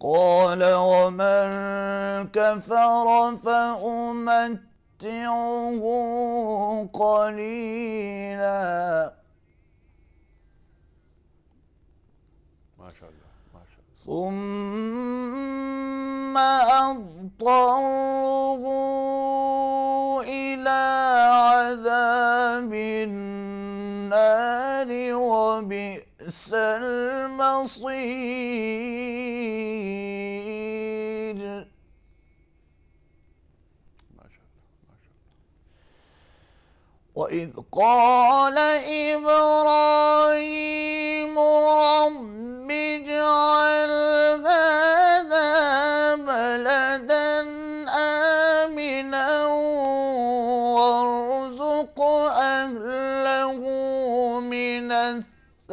قال ومن كفر فأمتعه قليلا ثم أضطره إلى عذاب النار وبئس المصير. وإذ قال إبراهيم رب اجعل هذا بلدا آمنا وارزق أهله من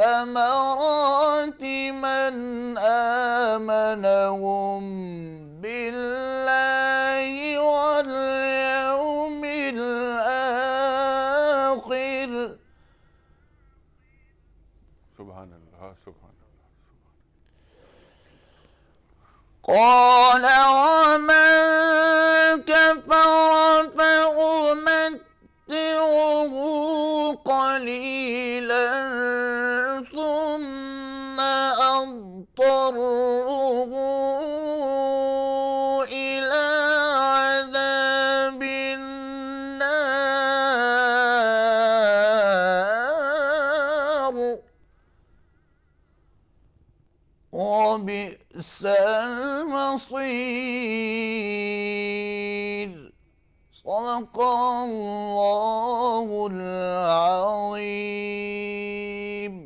الثمرات من آمنهم بالله واليوم الآخر. سبحان اللہ، سبحان اللہ۔ قال ومن كفر فأمتعه قليلا ثم فاضطره إلى عذاب النار وبئس المصير صدق اللہ العظیم۔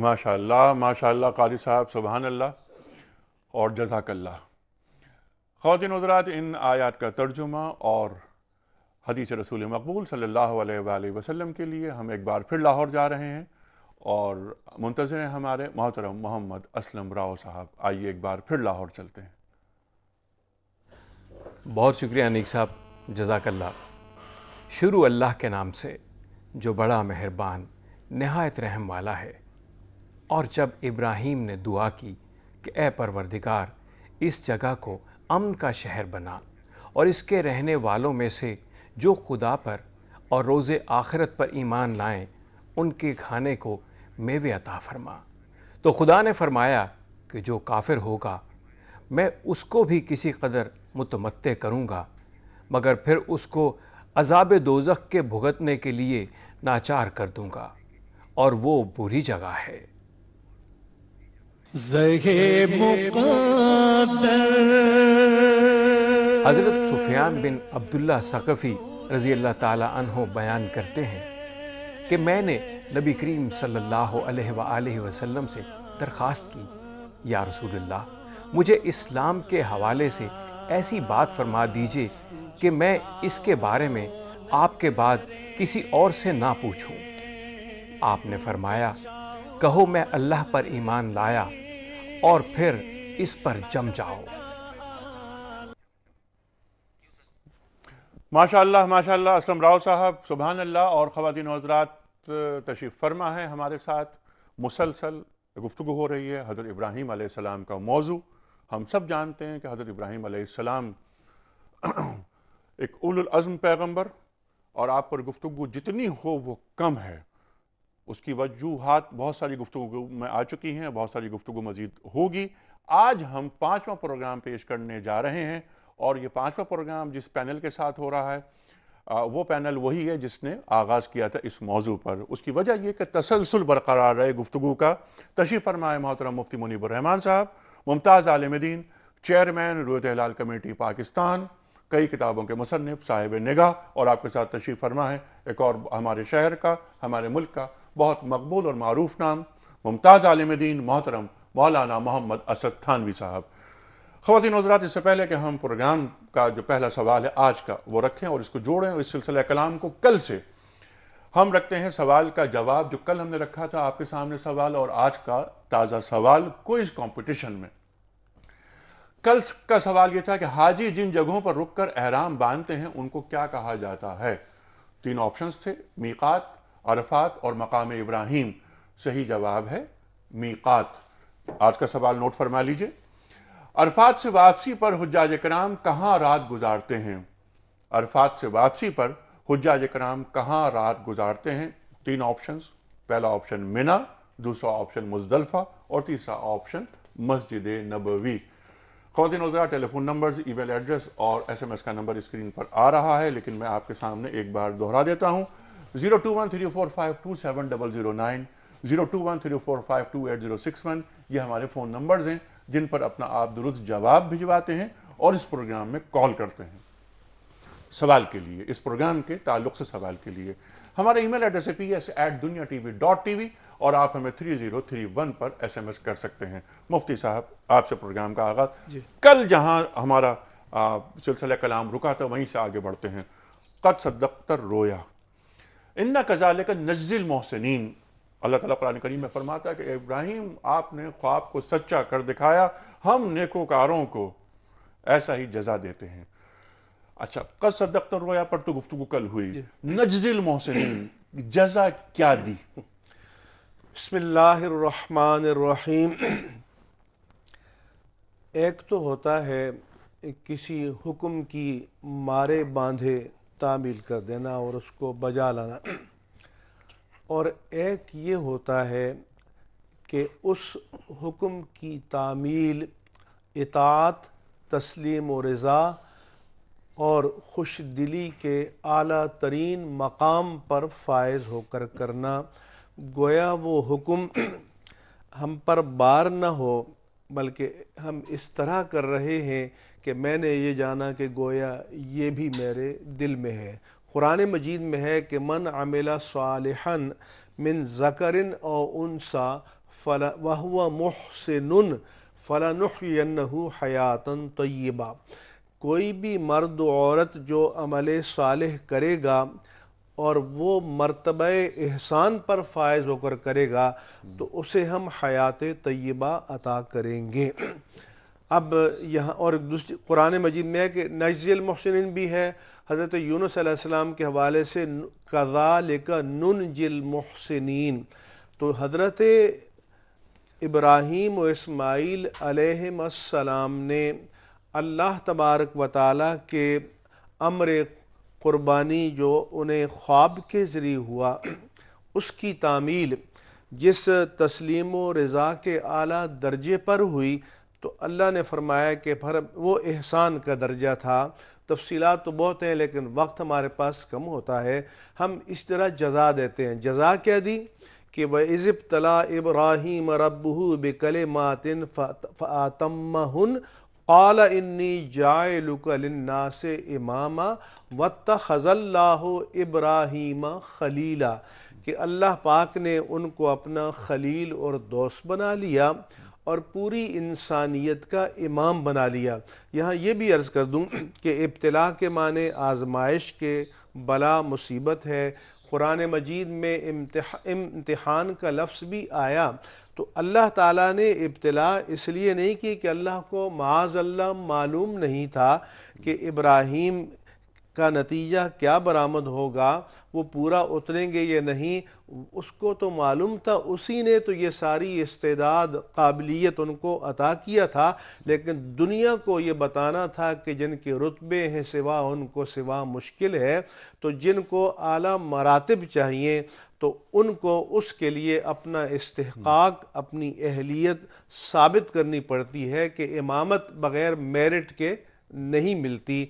ماشاء اللہ قاری صاحب، سبحان اللہ اور جزاک اللہ۔ خواتین حضرات، ان آیات کا ترجمہ اور حدیث رسول مقبول صلی اللہ علیہ وآلہ وسلم کے لیے ہم ایک بار پھر لاہور جا رہے ہیں اور منتظر ہیں ہمارے محترم محمد اسلم راؤ صاحب۔ آئیے ایک بار پھر لاہور چلتے ہیں۔ بہت شکریہ انیک صاحب، جزاک اللہ۔ شروع اللہ کے نام سے جو بڑا مہربان نہایت رحم والا ہے۔ اور جب ابراہیم نے دعا کی کہ اے پروردگار اس جگہ کو امن کا شہر بنا اور اس کے رہنے والوں میں سے جو خدا پر اور روز آخرت پر ایمان لائیں ان کے کھانے کو میوے عطا فرما، تو خدا نے فرمایا کہ جو کافر ہوگا میں اس کو بھی کسی قدر متمتع کروں گا، مگر پھر اس کو عذاب دوزخ کے بھگتنے کے لیے ناچار کر دوں گا، اور وہ بری جگہ ہے۔ حضرت سفیان بن عبداللہ ثقفی رضی اللہ تعالی عنہ بیان کرتے ہیں کہ میں نے نبی کریم صلی اللہ علیہ وآلہ وسلم سے درخواست کی، یا رسول اللہ مجھے اسلام کے حوالے سے ایسی بات فرما دیجئے کہ میں اس کے بارے میں آپ کے بعد کسی اور سے نہ پوچھوں۔ آپ نے فرمایا، کہو میں اللہ پر ایمان لایا اور پھر اس پر جم جاؤ۔ ماشاءاللہ اسلم راؤ صاحب، سبحان اللہ۔ اور خواتین و حضرات، تشریف فرما ہے ہمارے ساتھ، مسلسل گفتگو ہو رہی ہے حضرت ابراہیم علیہ السلام کا موضوع۔ ہم سب جانتے ہیں کہ حضرت ابراہیم علیہ السلام ایک اولو العزم پیغمبر، اور آپ پر گفتگو جتنی ہو وہ کم ہے۔ اس کی وجوہات بہت ساری گفتگو میں آ چکی ہیں، بہت ساری گفتگو مزید ہوگی۔ آج ہم 5واں پروگرام پیش کرنے جا رہے ہیں، اور یہ 5واں پروگرام جس پینل کے ساتھ ہو رہا ہے وہ پینل وہی ہے جس نے آغاز کیا تھا اس موضوع پر۔ اس کی وجہ یہ کہ تسلسل برقرار رہے گفتگو کا۔ تشریف فرمائے محترم مفتی منیب الرحمان صاحب، ممتاز عالم دین، چیئرمین رویت ہلال کمیٹی پاکستان، کئی کتابوں کے مصنف، صاحب نگاہ، اور آپ کے ساتھ تشریف فرما ہے ایک اور ہمارے شہر کا، ہمارے ملک کا بہت مقبول اور معروف نام، ممتاز عالم دین محترم مولانا محمد اسد تھانوی صاحب۔ خواتین و حضرات، اس سے پہلے کہ ہم پروگرام کا جو پہلا سوال ہے آج کا وہ رکھیں اور اس کو جوڑیں، اور اس سلسلہ کلام کو کل سے ہم رکھتے ہیں سوال کا جواب جو کل ہم نے رکھا تھا آپ کے سامنے سوال، اور آج کا تازہ سوال کوئز کمپٹیشن میں۔ کل کا سوال یہ تھا کہ حاجی جن جگہوں پر رک کر احرام باندھتے ہیں ان کو کیا کہا جاتا ہے؟ 3 آپشنز تھے، میقات، عرفات اور مقام ابراہیم۔ صحیح جواب ہے میقات۔ آج کا سوال نوٹ فرما لیجئے۔ عرفات سے واپسی پر حجاج کرام کہاں رات گزارتے ہیں؟ عرفات سے واپسی پر حجاج کرام کہاں رات گزارتے ہیں؟ 3 آپشنز، پہلا آپشن منی، دوسرا آپشن مزدلفہ، اور تیسرا آپشن مسجد نبوی۔ خواتین و حضرات، ٹیلی فون نمبرز، ای میل ایڈریس اور SMS کا نمبر اسکرین پر آ رہا ہے، لیکن میں آپ کے سامنے ایک بار دوہرا دیتا ہوں۔ 02134527009، 02134528061، یہ ہمارے فون نمبرز ہیں جن پر اپنا آپ درست جواب بھجواتے ہیں اور اس پروگرام میں کال کرتے ہیں سوال کے لیے، اس پروگرام کے تعلق سے سوال کے لیے۔ ہمارا ای میل ایڈریس ہے ps@duniatv.tv، اور آپ ہمیں 3031 پر SMS کر سکتے ہیں۔ مفتی صاحب، آپ سے پروگرام کا آغاز۔ کل جہاں ہمارا سلسلہ کلام رکا تھا وہیں سے آگے بڑھتے ہیں۔ قد صدقت الرؤیا انا کذالک نجزی المحسنین۔ اللہ تعالیٰ قرآن کریم میں فرماتا ہے کہ ابراہیم آپ نے خواب کو سچا کر دکھایا، ہم نیکوکاروں کو ایسا ہی جزا دیتے ہیں۔ اچھا، قد صدقت الرؤیا پر تو گفتگو کل ہوئی، نجزی المحسنین جزا کیا دی؟ بسم اللہ الرحمن الرحیم۔ ایک تو ہوتا ہے کسی حکم کی مارے باندھے تعمیل کر دینا اور اس کو بجا لانا، اور ایک یہ ہوتا ہے کہ اس حکم کی تعمیل اطاعت، تسلیم و رضا اور خوش دلی کے اعلیٰ ترین مقام پر فائز ہو کر کرنا، گویا وہ حکم ہم پر بار نہ ہو بلکہ ہم اس طرح کر رہے ہیں کہ میں نے یہ جانا کہ گویا یہ بھی میرے دل میں ہے۔ قرآن مجید میں ہے کہ من عمل صالحا من ذکر او انثی وہو محسن فلنحینہ حیاتا طیبہ، کوئی بھی مرد و عورت جو عمل صالح کرے گا اور وہ مرتبہ احسان پر فائز ہو کر کرے گا تو اسے ہم حیات طیبہ عطا کریں گے۔ اب یہاں اور دوسری قرآن مجید میں ہے کہ نجزی المحسنین بھی ہے، حضرت یونس علیہ السلام کے حوالے سے کذالک ننجی المحسنین۔ تو حضرت ابراہیم و اسماعیل علیہم السلام نے اللہ تبارک و تعالیٰ کے امر قربانی جو انہیں خواب کے ذریعے ہوا، اس کی تعمیل جس تسلیم و رضا کے اعلیٰ درجے پر ہوئی، تو اللہ نے فرمایا کہ وہ احسان کا درجہ تھا۔ تفصیلات تو بہت ہیں لیکن وقت ہمارے پاس کم ہوتا ہے، ہم اس طرح جزا دیتے ہیں۔ جزا کیا دی کہ وَإِذِ ابْتَلَىٰ إِبْرَاهِيمَ رَبُّهُ بِكَلِمَاتٍ فَأَتَمَّهُنَّ قَالَ إِنِّي جَاعِلُكَ لِلنَّاسِ إِمَامًا وَاتَّخَذَ اللَّهُ إِبْرَاهِيمَ خَلِيلًا، کہ اللہ پاک نے ان کو اپنا خلیل اور دوست بنا لیا اور پوری انسانیت کا امام بنا لیا۔ یہاں یہ بھی عرض کر دوں کہ ابتلا کے معنی آزمائش کے، بلا مصیبت ہے۔ قرآن مجید میں امتحان کا لفظ بھی آیا تو اللہ تعالیٰ نے ابتلا اس لیے نہیں کی کہ اللہ کو معاذ اللہ معلوم نہیں تھا کہ ابراہیم کا نتیجہ کیا برآمد ہوگا، وہ پورا اتریں گے یا نہیں، اس کو تو معلوم تھا، اسی نے تو یہ ساری استعداد قابلیت ان کو عطا کیا تھا، لیکن دنیا کو یہ بتانا تھا کہ جن کے رتبے ہیں سوا ان کو سوا مشکل ہے، تو جن کو اعلیٰ مراتب چاہیے تو ان کو اس کے لیے اپنا استحقاق، اپنی اہلیت ثابت کرنی پڑتی ہے کہ امامت بغیر میرٹ کے نہیں ملتی۔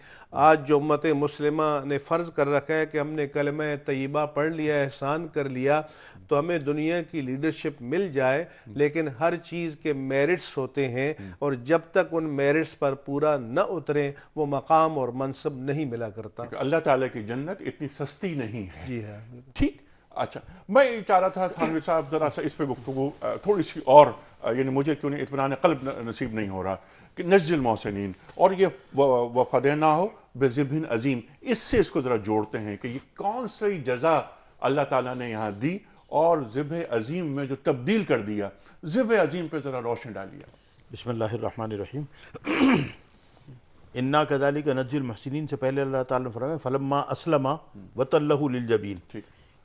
آج جو امت مسلمہ نے فرض کر رکھا ہے کہ ہم نے کلمہ طیبہ پڑھ لیا، احسان کر لیا تو ہمیں دنیا کی لیڈرشپ مل جائے، لیکن ہر چیز کے میرٹس ہوتے ہیں اور جب تک ان میرٹس پر پورا نہ اتریں وہ مقام اور منصب نہیں ملا کرتا۔ اللہ تعالیٰ کی جنت اتنی سستی نہیں ہے۔ جی ہاں، ٹھیک، اچھا میں چاہ رہا تھا تھانوی صاحب ذرا سا اس پہ گفتگو تھوڑی سی اور، یعنی مجھے کیوں نہیں اطمینان قلب نصیب نہیں ہو رہا کہ نجزی المحسنین اور یہ وفدیناہ بذبح عظیم، اس سے اس کو ذرا جوڑتے ہیں کہ یہ کون سی جزا اللہ تعالیٰ نے یہاں دی اور ذبح عظیم میں جو تبدیل کر دیا، ذبح عظیم پہ ذرا روشنی ڈالیے۔ بسم اللہ الرحمن الرحیم۔ انا کذالک نجزی المحسنین سے پہلے اللہ تعالیٰ نے فرمایا فلما اسلم وتلہ للجبین، ٹھیک،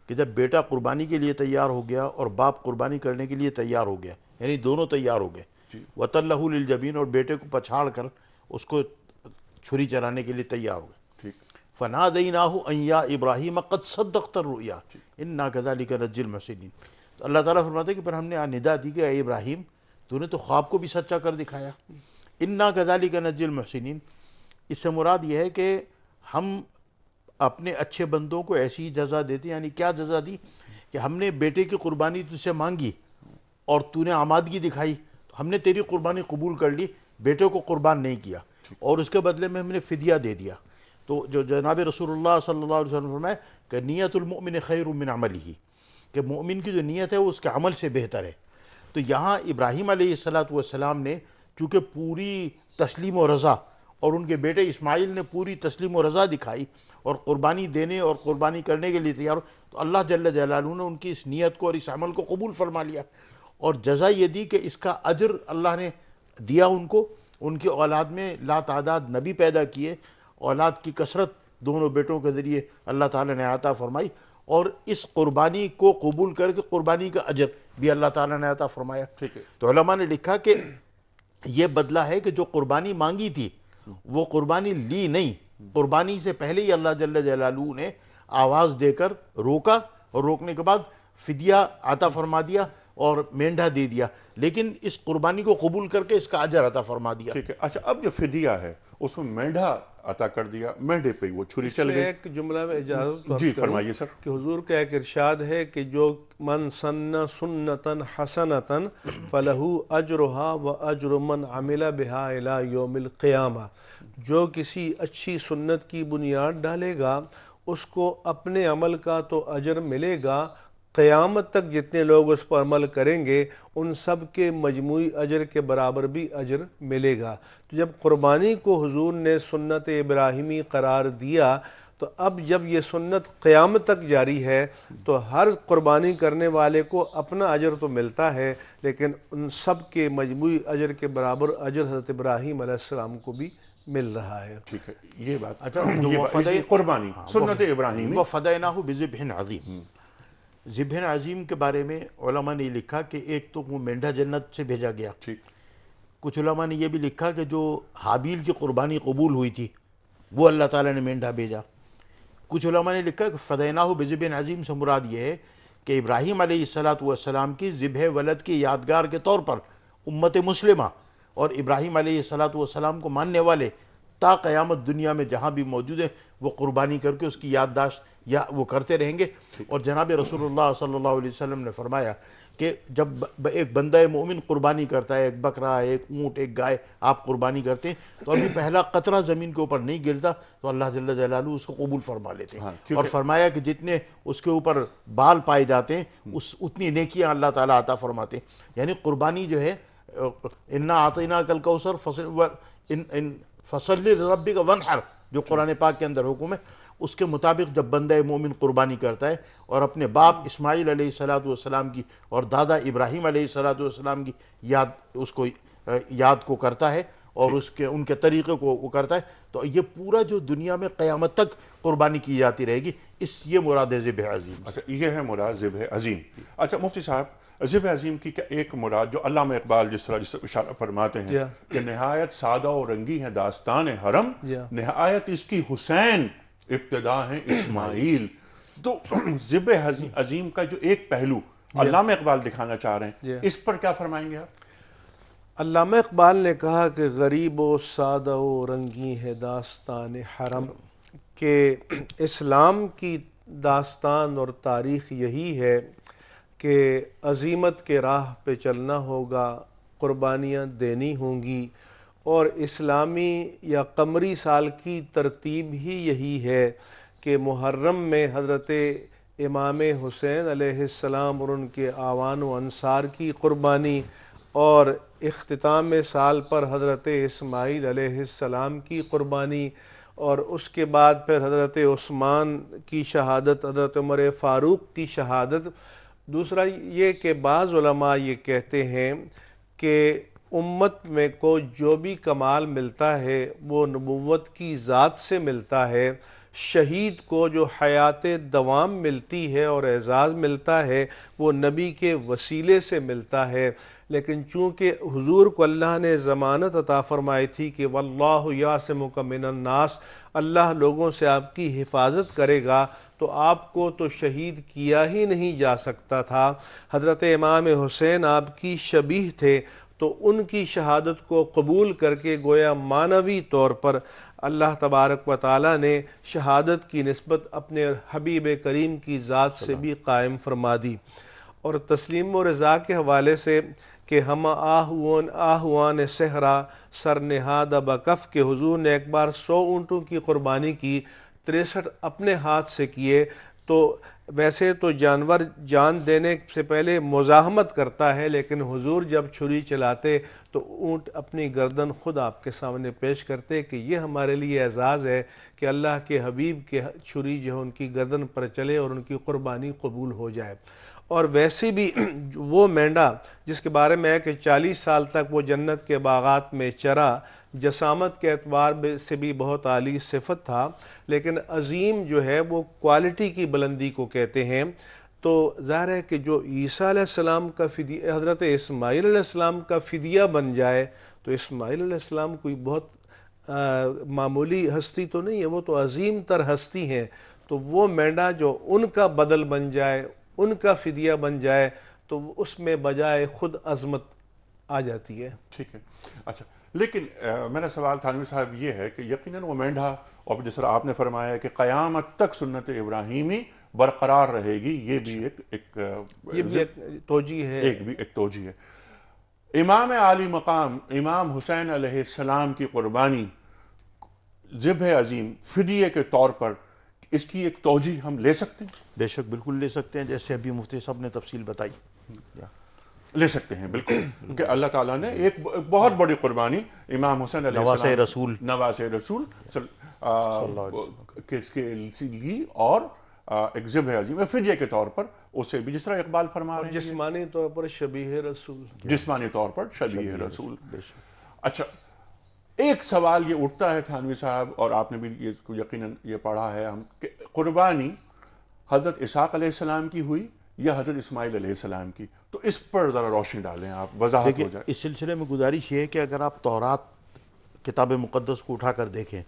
کہ جب بیٹا قربانی کے لیے تیار ہو گیا اور باپ قربانی کرنے کے لیے تیار ہو گیا، یعنی دونوں تیار ہو گئے، وتلہ للجبین، اور بیٹے کو پچھاڑ کر اس کو چھری چلانے کے لیے تیار ہو گئے، ٹھیک، فنادیناہ ان یا ابراہیم قد صدقت الرؤیا انا کذالک نجزی المحسنین۔ تو اللہ تعالیٰ فرماتے ہیں کہ پھر ہم نے ندا دی کہ اے ابراہیم تو نے تو خواب کو بھی سچا کر دکھایا، انا کذالک نجزی المحسنین۔ اس سے مراد یہ ہے کہ ہم اپنے اچھے بندوں کو ایسی جزا دیتے ہیں، یعنی کیا جزا دی کہ ہم نے بیٹے کی قربانی تجھ سے مانگی اور تو نے آمادگی دکھائی، تو ہم نے تیری قربانی قبول کر لی، بیٹے کو قربان نہیں کیا، اور اس کے بدلے میں ہم نے فدیہ دے دیا۔ تو جو جناب رسول اللہ صلی اللہ علیہ وسلم فرمائے کہ نیت المؤمن خیر من عملہ، کہ مومن کی جو نیت ہے وہ اس کے عمل سے بہتر ہے۔ تو یہاں ابراہیم علیہ السلام نے چونکہ پوری تسلیم و رضا اور ان کے بیٹے اسماعیل نے پوری تسلیم و رضا دکھائی اور قربانی دینے اور قربانی کرنے کے لیے تیار، تو اللہ جل جلالہ نے ان کی اس نیت کو اور اس عمل کو قبول فرما لیا، اور جزا یہ دی کہ اس کا اجر اللہ نے دیا ان کو۔ ان کی اولاد میں لا تعداد نبی پیدا کیے، اولاد کی کثرت دونوں بیٹوں کے ذریعے اللہ تعالیٰ نے عطا فرمائی، اور اس قربانی کو قبول کر کے قربانی کا اجر بھی اللہ تعالیٰ نے عطا فرمایا۔ ٹھیک ہے، تو علماء نے لکھا کہ یہ بدلہ ہے کہ جو قربانی مانگی تھی وہ قربانی لی نہیں، قربانی سے پہلے ہی اللہ جل جلالہ نے آواز دے کر روکا، اور روکنے کے بعد فدیہ عطا فرما دیا، اور مینڈھا دے دیا، لیکن اس قربانی کو قبول کر کے اس کا اجر عطا فرما دیا۔ ٹھیک ہے، اچھا اب جو فدیہ ہے اس میں مینڈھا عطا کر دیا، مینڈھے پہ وہ چھری چل گئی۔ ایک جملہ میں اجازت جی فرمائیے سر۔ کہ حضور کا ایک ارشاد ہے کہ جو من سن سنتن حسنتن فلہ اجرہا و اجر من عمل بہا الی یوم القیامہ، جو کسی اچھی سنت کی بنیاد ڈالے گا اس کو اپنے عمل کا تو اجر ملے گا، قیامت تک جتنے لوگ اس پر عمل کریں گے ان سب کے مجموعی اجر کے برابر بھی اجر ملے گا۔ تو جب قربانی کو حضور نے سنت ابراہیمی قرار دیا تو اب جب یہ سنت قیامت تک جاری ہے تو ہر قربانی کرنے والے کو اپنا اجر تو ملتا ہے، لیکن ان سب کے مجموعی اجر کے برابر اجر حضرت ابراہیم علیہ السلام کو بھی مل رہا ہے۔ ٹھیک ہے، یہ بات اچھا، یہ قربانی سنت ابراہیمی۔ وَفَدَيْنَاهُ بِذِبْحٍ عَظِيمٍ، ذبح عظیم کے بارے میں علماء نے لکھا کہ ایک تو وہ مینڈھا جنت سے بھیجا گیا، ٹھیک، کچھ علماء نے یہ بھی لکھا کہ جو حابیل کی قربانی قبول ہوئی تھی وہ اللہ تعالیٰ نے مینڈھا بھیجا۔ کچھ علماء نے لکھا کہ فدیناہ بذبح عظیم سے مراد یہ ہے کہ ابراہیم علیہ السلام کی ذبح ولد کی یادگار کے طور پر امت مسلمہ اور ابراہیم علیہ السلام کو ماننے والے تا قیامت دنیا میں جہاں بھی موجود ہیں وہ قربانی کر کے اس کی یادداشت یا وہ کرتے رہیں گے۔ اور جناب رسول اللہ صلی اللہ علیہ وسلم نے فرمایا کہ جب ایک بندہ مومن قربانی کرتا ہے، ایک بکرا، ایک اونٹ، ایک گائے آپ قربانی کرتے ہیں تو ابھی پہلا قطرہ زمین کے اوپر نہیں گرتا تو اللہ جل جلالہ اس کو قبول فرما لیتے ہیں، اور فرمایا کہ جتنے اس کے اوپر بال پائے جاتے ہیں اتنی نیکیاں اللہ تعالیٰ عطا فرماتے ہیں۔ یعنی قربانی جو ہے انا اعطیناک الکوثر فصل لربک وانحر جو قرآن پاک کے اندر حکم ہے، اس کے مطابق جب بندہ مومن قربانی کرتا ہے اور اپنے باپ اسماعیل علیہ السلام کی اور دادا ابراہیم علیہ السلام کی یاد کو کرتا ہے اور ان کے طریقے کو وہ کرتا ہے تو یہ پورا جو دنیا میں قیامت تک قربانی کی جاتی رہے گی، یہ مراد ہے ذبح عظیم۔ اچھا یہ ہے مراد ذبح عظیم۔ اچھا مفتی صاحب، ذبح عظیم کی ایک مراد جو علامہ اقبال جس طرح اشارہ فرماتے ہیں کہ نہایت سادہ و رنگی ہے داستان حرم، نہایت اس کی حسین ابتدا ہے اسماعیل۔ تو ذبح عظیم کا جو ایک پہلو علامہ اقبال دکھانا چاہ رہے ہیں، اس پر کیا فرمائیں گے آپ؟ علامہ اقبال نے کہا کہ غریب و سادہ و رنگی ہے داستان حرم، کہ اسلام کی داستان اور تاریخ یہی ہے کہ عظیمت کے راہ پہ چلنا ہوگا، قربانیاں دینی ہوں گی، اور اسلامی یا قمری سال کی ترتیب ہی یہی ہے کہ محرم میں حضرت امام حسین علیہ السلام اور ان کے اعوان و انصار کی قربانی، اور اختتام سال پر حضرت اسماعیل علیہ السلام کی قربانی، اور اس کے بعد پھر حضرت عثمان کی شہادت، حضرت عمر فاروق کی شہادت۔ دوسرا یہ کہ بعض علماء یہ کہتے ہیں کہ امت میں کو جو بھی کمال ملتا ہے وہ نبوت کی ذات سے ملتا ہے، شہید کو جو حیات دوام ملتی ہے اور اعزاز ملتا ہے وہ نبی کے وسیلے سے ملتا ہے، لیکن چونکہ حضور کو اللہ نے ضمانت عطا فرمائی تھی کہ واللہ یعصمک من الناس، اللہ لوگوں سے آپ کی حفاظت کرے گا، تو آپ کو تو شہید کیا ہی نہیں جا سکتا تھا۔ حضرت امام حسین آپ کی شبیہ تھے تو ان کی شہادت کو قبول کر کے گویا معنوی طور پر اللہ تبارک و تعالیٰ نے شہادت کی نسبت اپنے حبیب کریم کی ذات سے بھی قائم فرما دی۔ اور تسلیم و رضا کے حوالے سے کہ ہم آہوان صحرا سر نہاد بکف، کے حضور نے ایک بار 100 اونٹوں کی قربانی کی، 63 اپنے ہاتھ سے کیے۔ تو ویسے تو جانور جان دینے سے پہلے مزاحمت کرتا ہے، لیکن حضور جب چھری چلاتے تو اونٹ اپنی گردن خود آپ کے سامنے پیش کرتے کہ یہ ہمارے لیے اعزاز ہے کہ اللہ کے حبیب کے چھری جو ہے ان کی گردن پر چلے اور ان کی قربانی قبول ہو جائے۔ اور ویسے بھی وہ مینڈا جس کے بارے میں ہے کہ 40 سال تک وہ جنت کے باغات میں چرا، جسامت کے اعتبار سے بھی بہت عالی صفت تھا، لیکن عظیم جو ہے وہ کوالٹی کی بلندی کو کہتے ہیں۔ تو ظاہر ہے کہ جو عیسیٰ علیہ السلام کا فدیہ، حضرت اسماعیل علیہ السلام کا فدیہ بن جائے تو اسماعیل علیہ السلام کوئی بہت معمولی ہستی تو نہیں ہے، وہ تو عظیم تر ہستی ہیں۔ تو وہ مینڈا جو ان کا بدل بن جائے، ان کا فدیہ بن جائے تو اس میں بجائے خود عظمت آ جاتی ہے. ٹھیک ہے. اچھا لیکن میرا سوال تھانوی صاحب یہ ہے کہ یقیناً وہ مینڈھا اور جس طرح آپ نے فرمایا کہ قیامت تک سنت ابراہیمی برقرار رہے گی، یہ بھی یہ بھی ایک توجیہ ہے. ایک توجیہ ہے. امام عالی مقام امام حسین علیہ السلام کی قربانی ذبح عظیم فدیے کے طور پر، اس کی ایک توجیہ ہم لے سکتے ہیں؟ بے شک بالکل لے سکتے ہیں، جیسے ابھی مفتی صاحب نے تفصیل بتائی. لے سکتے ہیں بالکل کہ اللہ تعالیٰ نے ایک بہت بڑی قربانی امام حسین علیہ السلام نواز رسول کے لی اور ایک ذبح عظیم فدیے کے طور پر اسے بھی، جس طرح اقبال فرما رہے ہیں جسمانی طور پر شبیہ رسول. جسمانی طور پر شبیہ رسول. اچھا ایک سوال یہ اٹھتا ہے تھانوی صاحب، اور آپ نے بھی یہ یقیناً یہ پڑھا ہے ہم، کہ قربانی حضرت اسحاق علیہ السلام کی ہوئی یا حضرت اسماعیل علیہ السلام کی؟ تو اس پر ذرا روشنی ڈالیں آپ، وضاحت ہو جائے. اس سلسلے میں گزارش یہ ہے کہ اگر آپ تورات کتاب مقدس کو اٹھا کر دیکھیں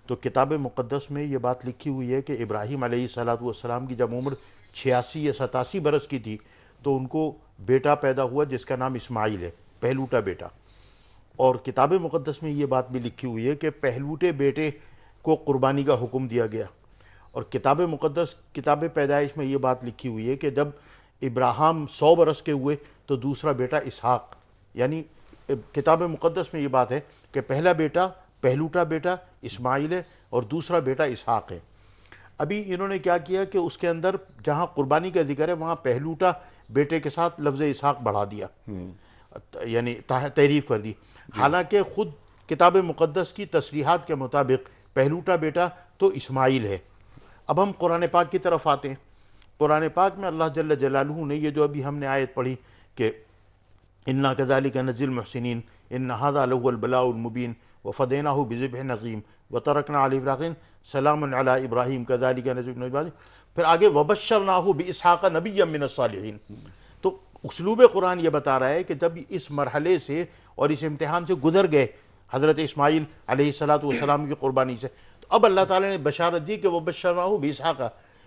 تو کتاب مقدس میں یہ بات لکھی ہوئی ہے کہ ابراہیم علیہ السلام کی جب عمر 86 یا 87 برس کی تھی تو ان کو بیٹا پیدا ہوا جس کا نام اسماعیل ہے، پہلوٹا بیٹا. اور کتاب مقدس میں یہ بات بھی لکھی ہوئی ہے کہ پہلوٹے بیٹے کو قربانی کا حکم دیا گیا. اور کتاب مقدس کتاب پیدائش میں یہ بات لکھی ہوئی ہے کہ جب ابراہیم 100 برس کے ہوئے تو دوسرا بیٹا اسحاق، یعنی کتاب مقدس میں یہ بات ہے کہ پہلا بیٹا پہلوٹا بیٹا اسماعیل ہے اور دوسرا بیٹا اسحاق ہے. ابھی انہوں نے کیا کیا کہ اس کے اندر جہاں قربانی کا ذکر ہے وہاں پہلوٹا بیٹے کے ساتھ لفظ اسحاق بڑھا دیا، یعنی تعریف کر دی. حالانکہ خود کتاب مقدس کی تصریحات کے مطابق پہلوٹا بیٹا تو اسماعیل ہے. اب ہم قرآن پاک کی طرف آتے ہیں. قرآن پاک میں اللہ جل جلالہ نے یہ جو ابھی ہم نے آیت پڑھی کہ اِنَّا كَذَلِكَ نَجْزِي الْمُحْسِنِينَ إِنَّ هَذَا لَهُوَ الْبَلَاءُ الْمُبِينُ وَفَدَيْنَاهُ بِذِبْحٍ عَظِيمٍ وَتَرَكْنَا عَلَىٰ إِبْرَاهِيمَ سَلَامٌ عَلَىٰ إِبْرَاهِيمَ كَذَلِكَ نَجْزِي الْمُحْسِنِينَ. پھر آگے وَبَشَّرْنَاهُ بِإِسْحَاقَ نَبِيًّا مِّنَ الصَّالِحِينَ. تو اسلوب قرآن یہ بتا رہا ہے کہ جب اس مرحلے سے اور اس امتحان سے گزر گئے حضرت اسماعیل علیہ السلام کی قربانی سے، تو اب اللہ تعالیٰ نے بشارت دی کہ وَبَشَّرْنَاهُ بِإِسْحَاقَ،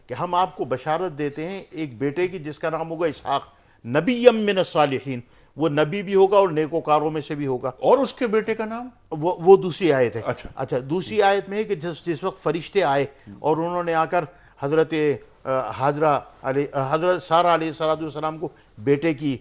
کہ ہم آپ کو بشارت دیتے ہیں ایک بیٹے کی جس کا نام ہوگا اسحاق، نبی من الصالحین، وہ نبی بھی ہوگا اور نیکوکاروں میں سے بھی ہوگا. اور اس کے بیٹے کا نام وہ دوسری آیت ہے. اچھا دوسری آیت میں ہے کہ جس وقت فرشتے آئے اور انہوں نے آ کر حضرت حضرت سارہ علیہ السلام کو بیٹے کی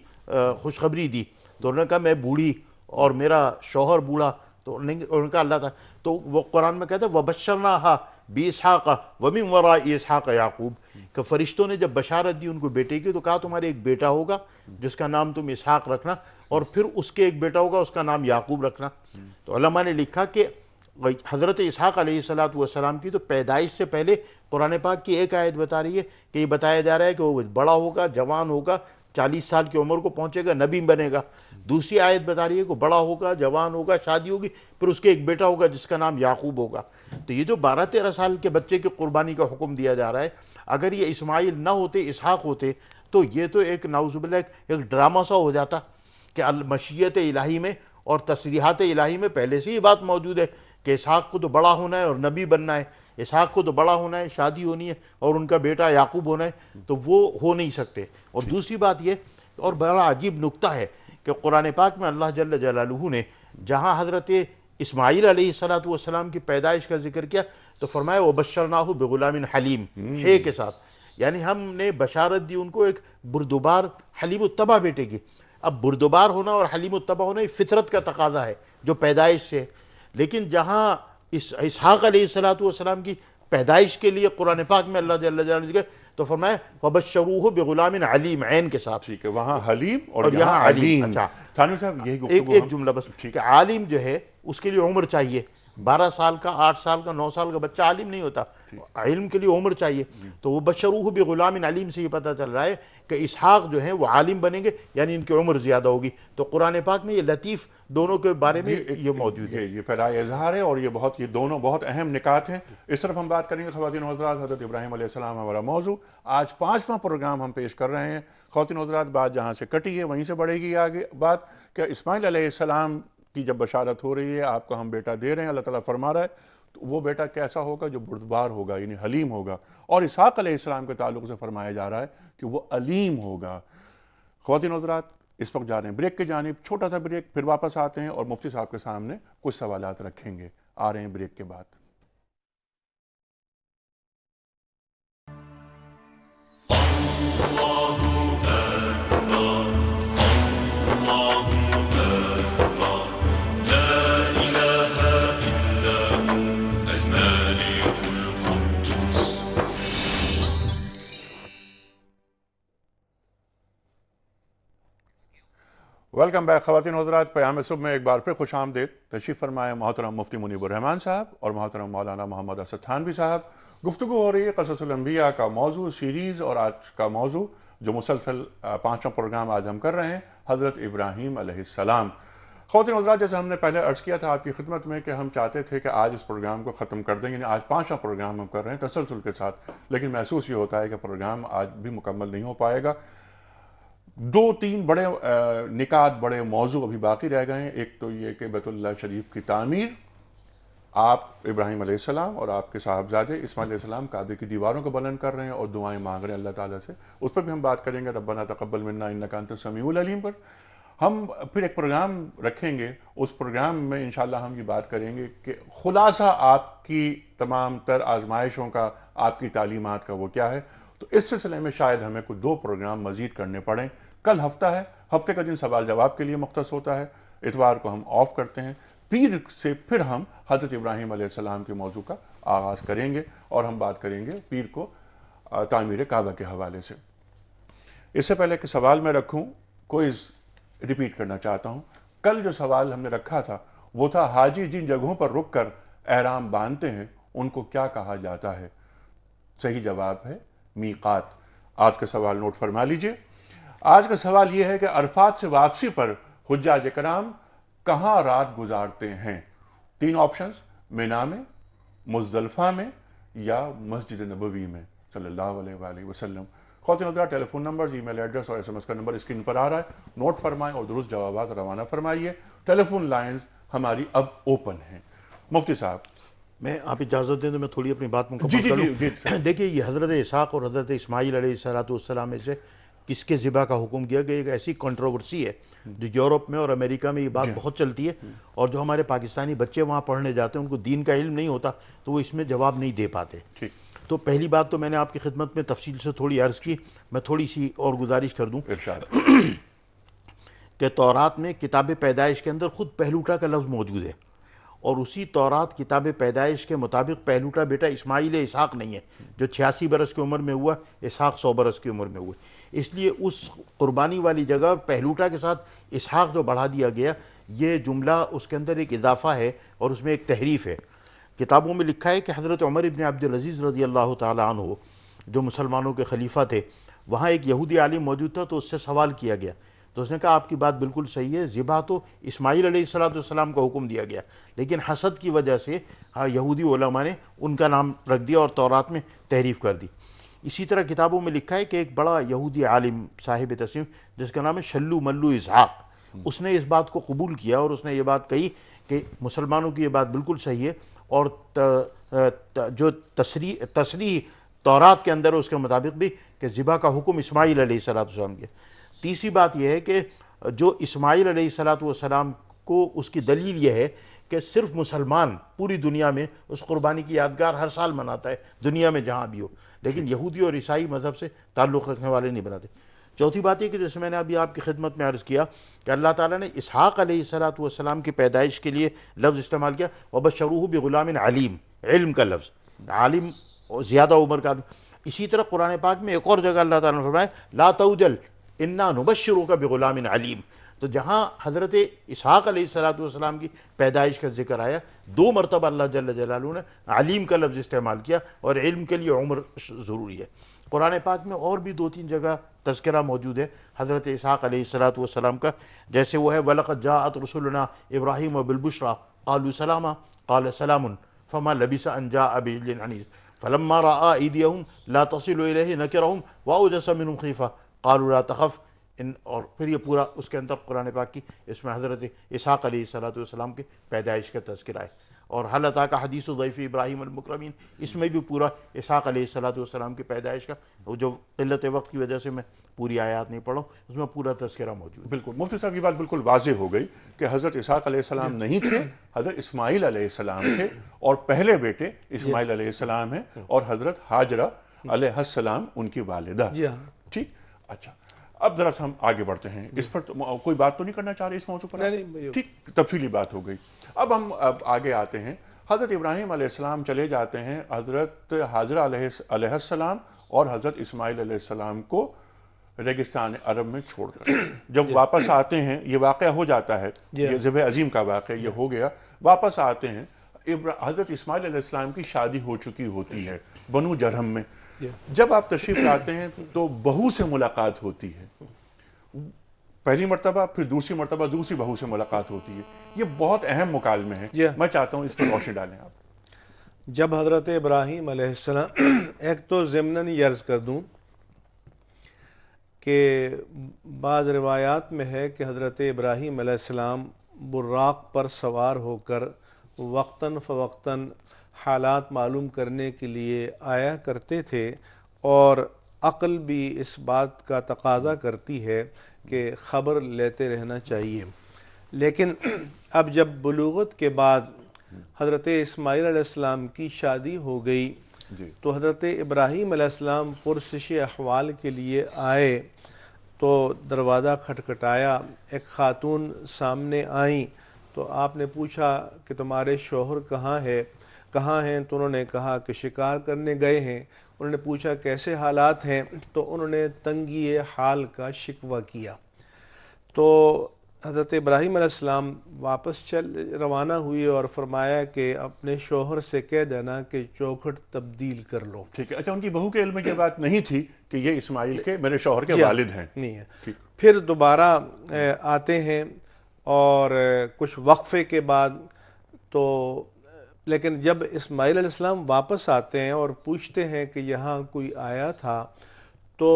خوشخبری دی تو انہوں نے کہا میں بوڑھی اور میرا شوہر بوڑھا، تو انہوں نے کہا اللہ تعالیٰ، تو وہ قرآن میں کہتا ہے وَبَشَّرْنَاهَا بِإِسْحَاقَ وَمِن وَرَاءِ إِسْحَاقَ یعقوب، کہ فرشتوں نے جب بشارت دی ان کو بیٹے کی تو کہا تمہارے ایک بیٹا ہوگا جس کا نام تم اسحاق رکھنا اور پھر اس کے ایک بیٹا ہوگا اس کا نام یعقوب رکھنا. تو علماء نے لکھا کہ حضرت اسحاق علیہ السلام کی تو پیدائش سے پہلے قرآن پاک کی ایک آیت بتا رہی ہے کہ یہ بتایا جا رہا ہے کہ وہ بڑا ہوگا، جوان ہوگا، 40 سال کی عمر کو پہنچے گا، نبی بنے گا. دوسری آیت بتا رہی ہے کہ بڑا ہوگا، جوان ہوگا، شادی ہوگی، پھر اس کے ایک بیٹا ہوگا جس کا نام یعقوب ہوگا. تو یہ جو 12-13 سال کے بچے کی قربانی کا حکم دیا جا رہا ہے، اگر یہ اسماعیل نہ ہوتے اسحاق ہوتے تو یہ تو ایک نعوذ باللہ ایک ڈرامہ سا ہو جاتا کہ مشیت الہی میں اور تصریحات الہی میں پہلے سے یہ بات موجود ہے کہ اسحاق کو تو بڑا ہونا ہے اور نبی بننا ہے، اسحاق کو تو بڑا ہونا ہے، شادی ہونی ہے اور ان کا بیٹا یعقوب ہونا ہے، تو وہ ہو نہیں سکتے. اور دوسری بات یہ، اور بڑا عجیب نکتہ ہے کہ قرآن پاک میں اللہ جل جلالہ نے جہاں حضرت اسماعیل علیہ السلام کی پیدائش کا ذکر کیا تو فرمایا وَبَشَّرْنَاهُ بِغُلَامٍ حلیم، ہے کے ساتھ، یعنی ہم نے بشارت دی ان کو ایک بردبار حلیم الطبع بیٹے کی. اب بردبار ہونا اور حلیم الطبع ہونا یہ فطرت کا تقاضا ہے جو پیدائش سے، لیکن جہاں اسحاق علیہ السلام کی پیدائش کے لیے قرآن پاک میں اللہ جل جلالہ نے تو فرمایا وَبَشَّرُوهُ بِغُلَامٍ علیم، عین کے ساتھ. ٹھیک ہے، وہاں حلیم اور یہاں علیم. اچھا تھانوی صاحب یہی گفتگو ایک جملہ بس کہ عالم جو ہے اس کے لیے عمر چاہیے. 12 سال کا، 8 سال کا، 9 سال کا بچہ عالم نہیں ہوتا، علم کے لیے عمر چاہیے. تو وہ بشروہ بغلام علیم سے یہ پتہ چل رہا ہے کہ اسحاق جو ہیں وہ عالم بنیں گے، یعنی ان کی عمر زیادہ ہوگی. تو قرآن پاک میں یہ لطیف دونوں کے بارے میں یہ موجود ہے. یہ پھیلائے اظہار ہے اور یہ دونوں بہت اہم نکات ہیں. اس طرف ہم بات کریں گے. خواتین و حضرات، حضرت ابراہیم علیہ السلام ہمارا موضوع. آج 5واں پروگرام ہم پیش کر رہے ہیں. خواتین و حضرات، بات جہاں سے کٹی ہے وہیں سے بڑھے گی آگے بات کہ اسماعیل علیہ السلام کی جب بشارت ہو رہی ہے آپ کو ہم بیٹا دے رہے ہیں، اللہ تعالیٰ فرما رہا ہے، تو وہ بیٹا کیسا ہوگا؟ جو بردبار ہوگا، یعنی حلیم ہوگا. اور اسحاق علیہ السلام کے تعلق سے فرمایا جا رہا ہے کہ وہ علیم ہوگا. خواتین و حضرات اس وقت جا رہے ہیں بریک کی جانب, چھوٹا سا بریک, پھر واپس آتے ہیں اور مفتی صاحب کے سامنے کچھ سوالات رکھیں گے. آ رہے ہیں بریک کے بعد. ویلکم بیک خواتین و حضرات, پیام صبح میں ایک بار پھر خوش آمدید. تشریف فرمائے محترم مفتی منیب الرحمان صاحب اور محترم مولانا محمد اسد تھانوی صاحب. گفتگو ہو رہی ہے قصص الانبیاء کا موضوع سیریز, اور آج کا موضوع جو مسلسل 5واں پروگرام آج ہم کر رہے ہیں, حضرت ابراہیم علیہ السلام. خواتین و حضرات, جیسے ہم نے پہلے عرض کیا تھا آپ کی خدمت میں کہ ہم چاہتے تھے کہ آج اس پروگرام کو ختم کر دیں, یعنی آج 5واں پروگرام ہم کر رہے ہیں تسلسل کے ساتھ, لیکن محسوس یہ ہوتا ہے کہ پروگرام آج بھی مکمل نہیں ہو پائے گا. 2-3 بڑے نکات, بڑے موضوع ابھی باقی رہ گئے ہیں. ایک تو یہ کہ بیت اللہ شریف کی تعمیر, آپ ابراہیم علیہ السلام اور آپ کے صاحبزادے اسماعیل علیہ السلام کعبے کی دیواروں کو بلند کر رہے ہیں اور دعائیں مانگ رہے ہیں اللہ تعالیٰ سے, اس پر بھی ہم بات کریں گے. ربنا تقبل منا انک انت السمیع العلیم پر ہم پھر ایک پروگرام رکھیں گے. اس پروگرام میں انشاءاللہ ہم یہ بات کریں گے کہ خلاصہ آپ کی تمام تر آزمائشوں کا, آپ کی تعلیمات کا وہ کیا ہے. تو اس سلسلے میں شاید ہمیں کوئی 2 پروگرام مزید کرنے پڑیں. کل ہفتہ ہے, ہفتے کا دن سوال جواب کے لیے مختص ہوتا ہے, اتوار کو ہم آف کرتے ہیں. پیر سے پھر ہم حضرت ابراہیم علیہ السلام کے موضوع کا آغاز کریں گے اور ہم بات کریں گے پیر کو تعمیر کعبہ کے حوالے سے. اس سے پہلے کہ سوال میں رکھوں, کوئز ریپیٹ کرنا چاہتا ہوں. کل جو سوال ہم نے رکھا تھا وہ تھا حاجی جن جگہوں پر رک کر احرام باندھتے ہیں ان کو کیا کہا جاتا ہے. صحیح جواب ہے میقات. آج کا سوال نوٹ فرما لیجئے. آج کا سوال یہ ہے کہ عرفات سے واپسی پر حجاج کرام کہاں رات گزارتے ہیں. 3 آپشنز, مینا میں, مزدلفہ میں یا مسجد نبوی میں صلی اللہ علیہ وآلہ وسلم. خواتین و حضرات, ٹیلی فون نمبر, ای میل ایڈریس اور SMS کا نمبر اسکرین پر آ رہا ہے, نوٹ فرمائیں اور درست جوابات روانہ فرمائیے. ٹیلی فون لائنز ہماری اب اوپن ہیں. مفتی صاحب, میں آپ اجازت دیں تو میں تھوڑی اپنی بات جی مکمل جی کر جی لوں. جی دیکھیے, یہ حضرت اسحاق اور حضرت اسماعیل علیہ السلام میں سے کس کے ذبح کا حکم کیا گیا, ایک ایسی کنٹروورسی ہے جو یورپ میں اور امریکہ میں یہ بات بہت چلتی ہے, اور جو ہمارے پاکستانی بچے وہاں پڑھنے جاتے ہیں ان کو دین کا علم نہیں ہوتا تو وہ اس میں جواب نہیں دے پاتے. ٹھیک. تو پہلی بات تو میں نے آپ کی خدمت میں تفصیل سے تھوڑی عرض کی, میں تھوڑی سی اور گزارش کر دوں ارشاد. کہ تورات میں کتاب پیدائش کے اندر خود پہلوٹا کا لفظ موجود ہے, اور اسی تورات کتاب پیدائش کے مطابق پہلوٹا بیٹا اسماعیل اسحاق نہیں ہے جو 86 برس کی عمر میں ہوا, اسحاق 100 برس کی عمر میں ہوئے. اس لیے اس قربانی والی جگہ پہلوٹا کے ساتھ اسحاق جو بڑھا دیا گیا, یہ جملہ اس کے اندر ایک اضافہ ہے اور اس میں ایک تحریف ہے. کتابوں میں لکھا ہے کہ حضرت عمر ابن عبدالعزیز رضی اللہ تعالیٰ عنہ جو مسلمانوں کے خلیفہ تھے, وہاں ایک یہودی عالم موجود تھا, تو اس سے سوال کیا گیا تو اس نے کہا آپ کی بات بالکل صحیح ہے, ذبح تو اسماعیل علیہ السلام کا حکم دیا گیا, لیکن حسد کی وجہ سے یہودی علماء نے ان کا نام رکھ دیا اور تورات میں تحریف کر دی. اسی طرح کتابوں میں لکھا ہے کہ ایک بڑا یہودی عالم صاحب تصنیف جس کا نام ہے شلو ملو اسحاق, اس نے اس بات کو قبول کیا اور اس نے یہ بات کہی کہ مسلمانوں کی یہ بات بالکل صحیح ہے, اور جو تصریح تورات کے اندر اس کے مطابق بھی کہ ذبح کا حکم اسماعیل علیہ السلام کے. تیسری بات یہ ہے کہ جو اسماعیل علیہ السلام کو اس کی دلیل یہ ہے کہ صرف مسلمان پوری دنیا میں اس قربانی کی یادگار ہر سال مناتا ہے, دنیا میں جہاں بھی ہو, لیکن یہودی اور عیسائی مذہب سے تعلق رکھنے والے نہیں بناتے. چوتھی بات یہ کہ جیسے میں نے ابھی آپ کی خدمت میں عرض کیا کہ اللہ تعالیٰ نے اسحاق علیہ السلام کی پیدائش کے لیے لفظ استعمال کیا وَبَشَّرُوهُ بِغُلَامٍ علیم, علم کا لفظ, عالم زیادہ عمر کا. اسی طرح قرآن پاک میں ایک اور جگہ اللہ تعالیٰ نے فرمایا لا توجل انا نبشروک بغلام علیم. تو جہاں حضرت اسحاق علیہ السلام کی پیدائش کا ذکر آیا, 2 مرتبہ اللہ جل جلالہ نے علیم کا لفظ استعمال کیا, اور علم کے لیے عمر ضروری ہے. قرآن پاک میں اور بھی 2-3 جگہ تذکرہ موجود ہے حضرت اسحاق علیہ السلام کا, جیسے وہ ہے وَلَقَدْ جَاءَتْ رُسُلُنَا إِبْرَاهِيمَ بِالْبُشْرَىٰ قَالُوا سَلَامًا قَالَ سَلَامٌ فَمَا لَبِثَ أَن جَاءَ بِعِجْلٍ حَنِيذٍ فَلَمَّا رَأَىٰ أَيْدِيَهُمْ لَا تَصِلُ إِلَيْهِ نَكِرَهُمْ وَأَوْجَسَ مِنْهُمْ خِيفَةً قَالُوا لَا تَخَفْ. اور پھر یہ پورا اس کے اندر قرآن پاک کی اس میں حضرت اسحاق علیہ السلام کی پیدائش کا تذکرہ ہے. اور حل اتی کا حدیث ضیف ابراہیم المکرمین، اس میں بھی پورا اسحاق علیہ السلام کی پیدائش کا، وہ جو قلت وقت کی وجہ سے میں پوری آیات نہیں پڑھوں، اس میں پورا تذکرہ موجود ہے۔ بالکل مفتی صاحب، یہ بات بالکل واضح ہو گئی کہ حضرت اسحاق علیہ السلام نہیں تھے، حضرت اسماعیل علیہ السلام تھے، اور پہلے بیٹے اسماعیل علیہ السلام ہیں، اور حضرت ہاجرہ علیہ السلام ان کی والدہ۔ جی ہاں۔ ٹھیک، اچھا اب ذرا ہم آگے بڑھتے ہیں، اس پر کوئی بات تو نہیں کرنا چاہ رہے اس موضوع پر؟ نہیں، ٹھیک، تفصیلی بات ہو گئی۔ اب ہم آگے آتے ہیں، حضرت ابراہیم علیہ السلام چلے جاتے ہیں حضرت ہاجرہ علیہ السلام اور حضرت اسماعیل علیہ السلام کو ریگستان عرب میں چھوڑ کر۔ جب واپس آتے ہیں، یہ واقعہ ہو جاتا ہے، یہ ذبح عظیم کا واقعہ یہ ہو گیا، واپس آتے ہیں، حضرت اسماعیل علیہ السلام کی شادی ہو چکی ہوتی ہے بنو جرہم میں۔ جب آپ تشریف لاتے ہیں تو بہو سے ملاقات ہوتی ہے، پہلی مرتبہ، پھر دوسری مرتبہ دوسری بہو سے ملاقات ہوتی ہے، یہ بہت اہم مکالمے ہیں، میں چاہتا ہوں اس پر روشنی ڈالیں آپ۔ جب حضرت ابراہیم علیہ السلام، ایک تو ضمناً یہ عرض کر دوں کہ بعض روایات میں ہے کہ حضرت ابراہیم علیہ السلام براق پر سوار ہو کر وقتاً فوقتاً حالات معلوم کرنے کے لیے آیا کرتے تھے، اور عقل بھی اس بات کا تقاضا کرتی ہے کہ خبر لیتے رہنا چاہیے۔ لیکن اب جب بلوغت کے بعد حضرت اسماعیل علیہ السلام کی شادی ہو گئی تو حضرت ابراہیم علیہ السلام پرسش احوال کے لیے آئے تو دروازہ کھٹکھٹایا، ایک خاتون سامنے آئیں تو آپ نے پوچھا کہ تمہارے شوہر کہاں ہیں؟ تو انہوں نے کہا کہ شکار کرنے گئے ہیں۔ انہوں نے پوچھا کیسے حالات ہیں؟ تو انہوں نے تنگی حال کا شکوہ کیا۔ تو حضرت ابراہیم علیہ السلام واپس روانہ ہوئے اور فرمایا کہ اپنے شوہر سے کہہ دینا کہ چوکھٹ تبدیل کر لو۔ ٹھیک ہے، اچھا ان کی بہو کے علم میں یہ بات نہیں تھی کہ یہ اسماعیل کے، میرے شوہر کے والد ہیں؟ نہیں ہے۔ پھر دوبارہ آتے ہیں اور کچھ وقفے کے بعد تو، لیکن جب اسماعیل علیہ السلام واپس آتے ہیں اور پوچھتے ہیں کہ یہاں کوئی آیا تھا تو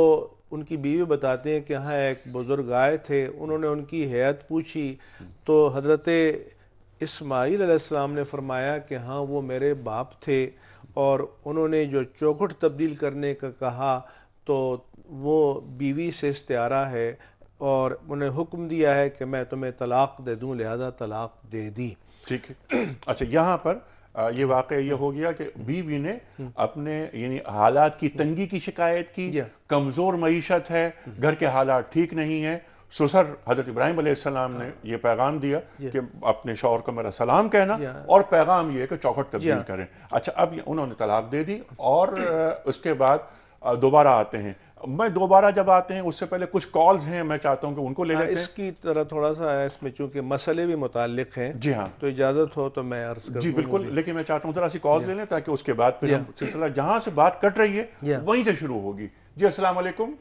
ان کی بیوی بتاتے ہیں کہ یہاں ایک بزرگ آئے تھے، انہوں نے ان کی حیت پوچھی تو حضرت اسماعیل علیہ السلام نے فرمایا کہ ہاں وہ میرے باپ تھے، اور انہوں نے جو چوکھٹ تبدیل کرنے کا کہا تو وہ بیوی سے استعارہ ہے، اور انہیں حکم دیا ہے کہ میں تمہیں طلاق دے دوں، لہذا طلاق دے دی۔ ٹھیک ہے، اچھا یہاں پر یہ واقعہ یہ ہو گیا کہ بیوی نے اپنے یعنی حالات کی تنگی کی شکایت کی، کمزور معیشت ہے، گھر کے حالات ٹھیک نہیں ہیں۔ سسر حضرت ابراہیم علیہ السلام نے یہ پیغام دیا کہ اپنے شوہر کو میرا سلام کہنا، اور پیغام یہ کہ چوکھٹ تبدیل کریں۔ اچھا اب انہوں نے طلاق دے دی، اور اس کے بعد دوبارہ آتے ہیں۔ میں دوبارہ جب آتے ہیں اس سے پہلے کچھ کالز ہیں، میں چاہتا ہوں کہ ان کو لے لیتے ہیں۔ اس کی طرح تھوڑا سا ہے، اس میں چونکہ مسئلے بھی متعلق ہیں، جی ہاں، تو اجازت ہو تو میں عرض کروں۔ جی بالکل، لیکن میں چاہتا ہوں ذرا سی کالز لے لیں تاکہ اس کے بعد پھر ہم سلسلہ جہاں سے بات کٹ رہی ہے وہیں سے شروع ہوگی۔ جی السلام علیکم۔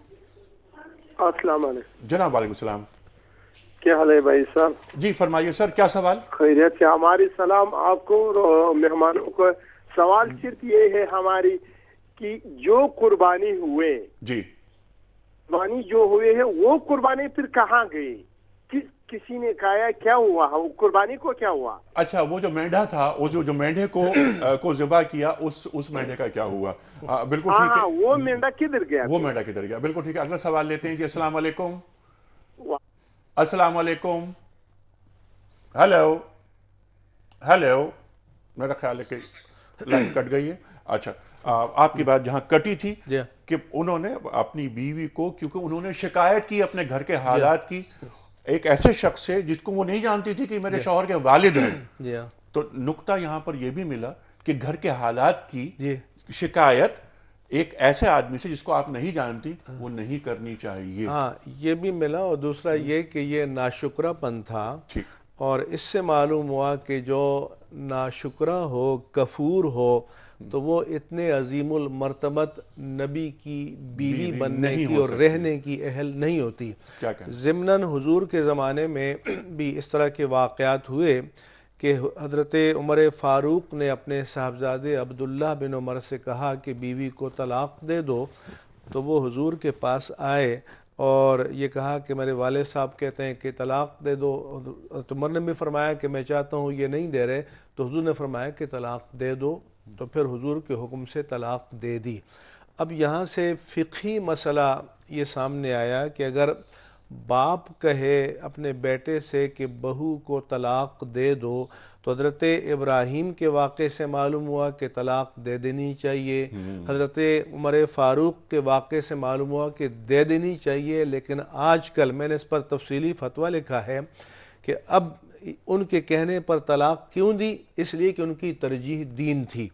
السلام علیکم جناب وعلیکم السلام۔ کیا حال ہے بھائی صاحب؟ جی فرمائیے سر، کیا سوال؟ خیریت سے؟ ہماری سلام آپ کو اور مہمانوں کو۔ سوال صرف یہ ہے ہماری کہ جو قربانی ہوئے، جی قربانی جو ہوئے ہیں وہ قربانی پھر کہاں گئی؟ کسی نے کہا کیا ہوا قربانی کو؟ کیا ہوا؟ اچھا وہ جو مینڈھا تھا، وہ جو مینڈھے کو ذبح کیا، اس مینڈھے کا کیا ہوا؟ بالکل ٹھیک ہے، وہ مینڈھا کدھر گیا؟ وہ مینڈھا کدھر گیا، بالکل ٹھیک ہے۔ اگلا سوال لیتے ہیں۔ جی السلام علیکم۔ السلام علیکم۔ ہیلو، میرا خیال ہے کہ لائن کٹ گئی ہے۔ اچھا آپ کی بات جہاں کٹی تھی کہ انہوں نے اپنی بیوی کو، کیونکہ انہوں نے شکایت کی اپنے گھر کے حالات کی ایک ایسے شخص سے جس کو وہ نہیں جانتی تھی کہ میرے شوہر کے والد ہیں، تو نقطہ یہاں پر یہ بھی ملا کہ گھر کے حالات کی شکایت ایک ایسے آدمی سے جس کو آپ نہیں جانتی، وہ نہیں کرنی چاہیے۔ ہاں یہ بھی ملا، اور دوسرا یہ کہ یہ ناشکرہ پن تھا، اور اس سے معلوم ہوا کہ جو ناشکرہ ہو، کفور ہو، تو وہ اتنے عظیم المرتبت نبی کی بیوی بننے کی اور رہنے کی اہل نہیں ہوتی۔ ضمناً حضور کے زمانے میں بھی اس طرح کے واقعات ہوئے کہ حضرت عمر فاروق نے اپنے صاحبزادے عبداللہ بن عمر سے کہا کہ بیوی کو طلاق دے دو، تو وہ حضور کے پاس آئے اور یہ کہا کہ میرے والد صاحب کہتے ہیں کہ طلاق دے دو، تو عمر نے بھی فرمایا کہ میں چاہتا ہوں یہ نہیں دے رہے، تو حضور نے فرمایا کہ طلاق دے دو، تو پھر حضور کے حکم سے طلاق دے دی۔ اب یہاں سے فقہی مسئلہ یہ سامنے آیا کہ اگر باپ کہے اپنے بیٹے سے کہ بہو کو طلاق دے دو، تو حضرت ابراہیم کے واقعے سے معلوم ہوا کہ طلاق دے دینی چاہیے، حضرت عمر فاروق کے واقعے سے معلوم ہوا کہ دے دینی چاہیے، لیکن آج کل میں نے اس پر تفصیلی فتویٰ لکھا ہے کہ اب ان کے کہنے پر طلاق کیوں دی؟ اس لیے کہ ان کی ترجیح دین تھی۔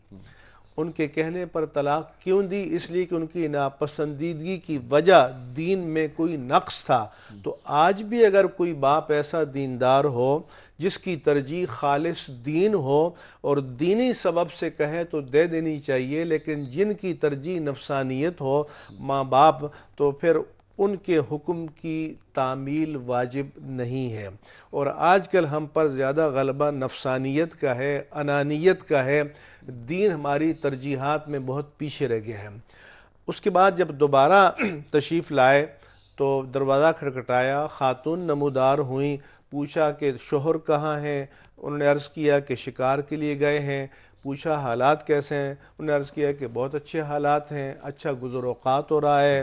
ان کے کہنے پر طلاق کیوں دی؟ اس لیے کہ ان کی ناپسندیدگی کی وجہ دین میں کوئی نقص تھا۔ تو آج بھی اگر کوئی باپ ایسا دیندار ہو جس کی ترجیح خالص دین ہو اور دینی سبب سے کہے تو دے دینی چاہیے، لیکن جن کی ترجیح نفسانیت ہو ماں باپ، تو پھر ان کے حکم کی تعمیل واجب نہیں ہے۔ اور آج کل ہم پر زیادہ غلبہ نفسانیت کا ہے، انانیت کا ہے، دین ہماری ترجیحات میں بہت پیچھے رہ گیا ہے۔ اس کے بعد جب دوبارہ تشریف لائے تو دروازہ کھٹکھٹایا، خاتون نمودار ہوئیں، پوچھا کہ شوہر کہاں ہیں؟ انہوں نے عرض کیا کہ شکار کے لیے گئے ہیں۔ پوچھا حالات کیسے ہیں؟ انہوں نے عرض کیا کہ بہت اچھے حالات ہیں، اچھا گزر اوقات ہو رہا ہے،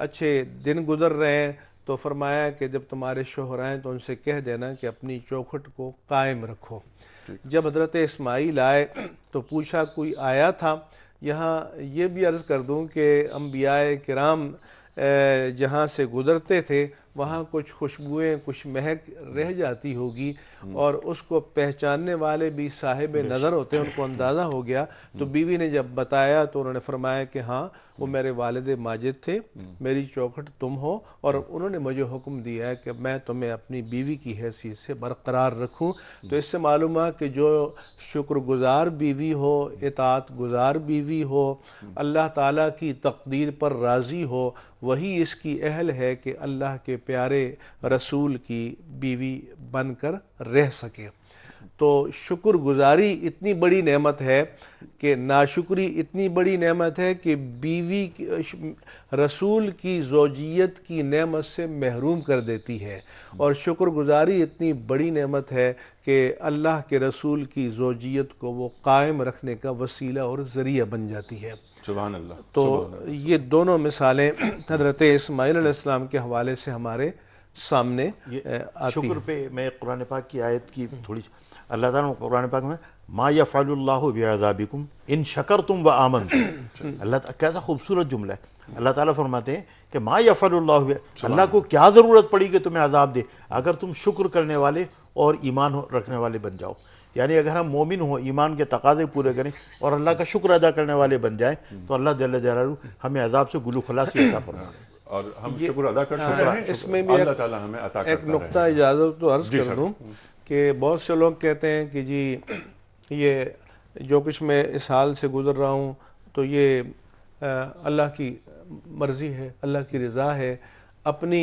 اچھے دن گزر رہے ہیں۔ تو فرمایا کہ جب تمہارے شوہر آئیں تو ان سے کہہ دینا کہ اپنی چوکھٹ کو قائم رکھو۔ جب حضرت اسماعیل آئے تو پوچھا کوئی آیا تھا؟ یہاں یہ بھی عرض کر دوں کہ انبیاء کرام جہاں سے گزرتے تھے وہاں کچھ خوشبوئیں، کچھ مہک رہ جاتی ہوگی، اور اس کو پہچاننے والے بھی صاحب نظر ہوتے ہیں، ان کو اندازہ ہو گیا۔ تو بیوی نے جب بتایا تو انہوں نے فرمایا کہ ہاں وہ میرے والد ماجد تھے، میری چوکھٹ تم ہو، اور انہوں نے مجھے حکم دیا ہے کہ میں تمہیں اپنی بیوی کی حیثیت سے برقرار رکھوں۔ تو اس سے معلوم ہے کہ جو شکر گزار بیوی ہو، اطاعت گزار بیوی ہو، اللہ تعالیٰ کی تقدیر پر راضی ہو، وہی اس کی اہل ہے کہ اللہ کے پیارے رسول کی بیوی بن کر رہ سکے۔ تو شکر گزاری اتنی بڑی نعمت ہے کہ ناشکری اتنی بڑی نعمت ہے کہ بیوی رسول کی زوجیت کی نعمت سے محروم کر دیتی ہے، اور شکر گزاری اتنی بڑی نعمت ہے کہ اللہ کے رسول کی زوجیت کو وہ قائم رکھنے کا وسیلہ اور ذریعہ بن جاتی ہے۔ سبحان اللہ۔ تو یہ دونوں مثالیں حضرت اسماعیل علیہ السلام کے حوالے سے ہمارے سامنے آتی شکر ہیں۔ پہ میں قرآن پاک کی آیت کی تھوڑی، اللہ تعالیٰ نے قرآن پاک میں ما یفعل اللہ بعذابکم ان شکرتم و آمنتم، اللہ تعالیٰ کیسا خوبصورت جملہ ہے۔ اللہ تعالیٰ فرماتے ہیں کہ ما یفعل اللہ، اللہ کو کیا ضرورت پڑی کہ تمہیں عذاب دے اگر تم شکر کرنے والے اور ایمان رکھنے والے بن جاؤ۔ یعنی اگر ہم مومن ہوں، ایمان کے تقاضے پورے کریں اور اللہ کا شکر ادا کرنے والے بن جائیں تو اللہ جل جلالہ ہمیں عذاب سے گلو خلاصی عطا فرمائے۔ اور ہم شکر ادا کر چکے ہیں، اس میں بھی اللہ تعالیٰ ہمیں عطا ایک کرتا نقطہ رہے۔ اجازت تو عرض جی کر سر۔ دوں کہ بہت سے لوگ کہتے ہیں کہ جی یہ جو کچھ میں اس حال سے گزر رہا ہوں تو یہ اللہ کی مرضی ہے، اللہ کی رضا ہے، اپنی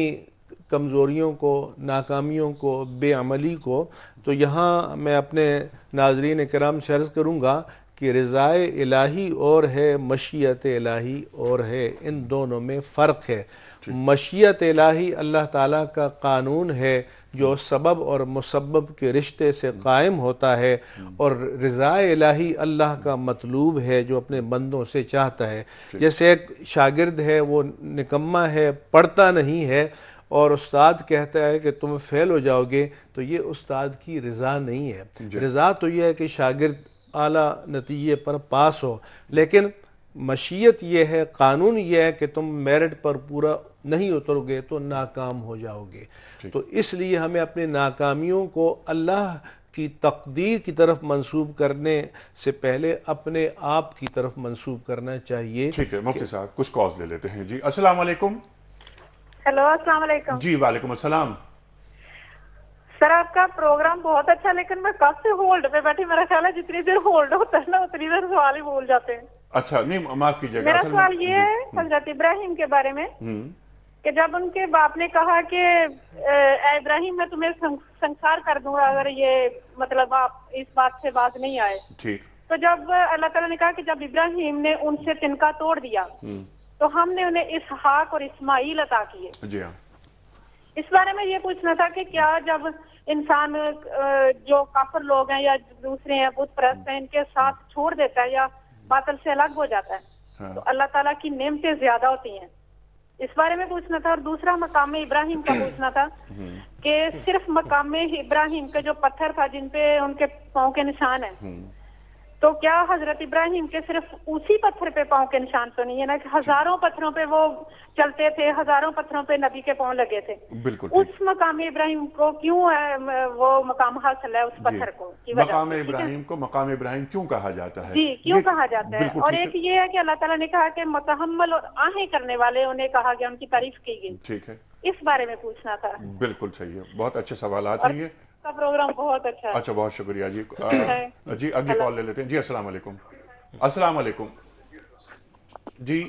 کمزوریوں کو، ناکامیوں کو، بے عملی کو، تو یہاں میں اپنے ناظرین کرام سے عرض کروں گا کہ رضائے الہی اور ہے، مشیت الہی اور ہے، ان دونوں میں فرق ہے۔ مشیت الہی اللہ تعالیٰ کا قانون ہے جو سبب اور مسبب کے رشتے سے قائم ہوتا ہے، اور رضا الہی اللہ کا مطلوب ہے جو اپنے بندوں سے چاہتا ہے۔ جیسے ایک شاگرد ہے، وہ نکمہ ہے، پڑھتا نہیں ہے، اور استاد کہتا ہے کہ تم فیل ہو جاؤ گے، تو یہ استاد کی رضا نہیں ہے۔ رضا تو یہ ہے کہ شاگرد اعلیٰ نتیجے پر پاس ہو، لیکن مشیت یہ ہے، قانون یہ ہے کہ تم میرٹ پر پورا نہیں اترو گے تو ناکام ہو جاؤ گے۔ تو اس لیے ہمیں اپنے ناکامیوں کو اللہ کی تقدیر کی طرف منسوب کرنے سے پہلے اپنے آپ کی طرف منسوب کرنا چاہیے۔ ٹھیک ہے مفتی صاحب، کچھ کالز لے لیتے ہیں۔ جی السلام علیکم۔ ہیلو، السلام علیکم۔ جی وعلیکم السلام۔ سر آپ کا پروگرام بہت اچھا، لیکن میں کب سے ہولڈ پہ بیٹھی، میرا خیال ہے جتنی دیر ہولڈ ہوتا ہے نا اتنی دیر سوال ہی بھول جاتے ہیں۔ اچھا نہیں معاف کیجیے گا، میرا اصل میں سوال یہ ہے حضرت ابراہیم کے بارے میں کہ جب ان کے باپ نے کہا کہ اے ابراہیم میں تمہیں سنسار کر دوں گا اگر یہ مطلب آپ اس بات سے باز نہیں آئے، ٹھیک، تو جب اللہ تعالیٰ نے کہا کہ جب ابراہیم نے ان سے تنکا توڑ دیا تو ہم نے انہیں اسحاق اور اسماعیل عطا کیے. جی ہاں. اس بارے میں یہ پوچھنا تھا کہ کیا جب انسان جو کافر لوگ ہیں یا دوسرے ہیں بت پرست ہیں ان کے ساتھ چھوڑ دیتا ہے یا باطل سے الگ ہو جاتا ہے تو اللہ تعالیٰ کی نعمتیں زیادہ ہوتی ہیں. اس بارے میں پوچھنا تھا. اور دوسرا مقام ابراہیم کا پوچھنا تھا کہ صرف مقام ابراہیم کا جو پتھر تھا جن پہ ان کے پاؤں کے نشان ہیں تو کیا حضرت ابراہیم کے صرف اسی پتھر پہ پاؤں کے نشان تو نہیں ہے نا کہ ہزاروں پتھروں پہ وہ چلتے تھے, ہزاروں پتھروں پہ نبی کے پاؤں لگے تھے؟ بالکل. اس مقام ابراہیم کو کیوں وہ مقام حاصل ہے اس پتھر کو کی وجہ مقام سے؟ ابراہیم کو مقام ابراہیم کیوں کہا جاتا ہے؟ جی کیوں کہا جاتا ہے؟ اور ایک یہ ہے کہ اللہ تعالیٰ نے کہا کہ متحمل اور آہیں کرنے والے انہیں کہا گیا, ان کی تعریف کی گئی. ٹھیک ہے, اس بارے میں پوچھنا تھا. بالکل صحیح ہے, بہت اچھے سوالات ہیں یہ. کا پروگرام بہت اچھا ہے. اچھا, بہت شکریہ جی. جی اگلی کال لے لیتے ہیں. جی السلام علیکم. السلام علیکم. جی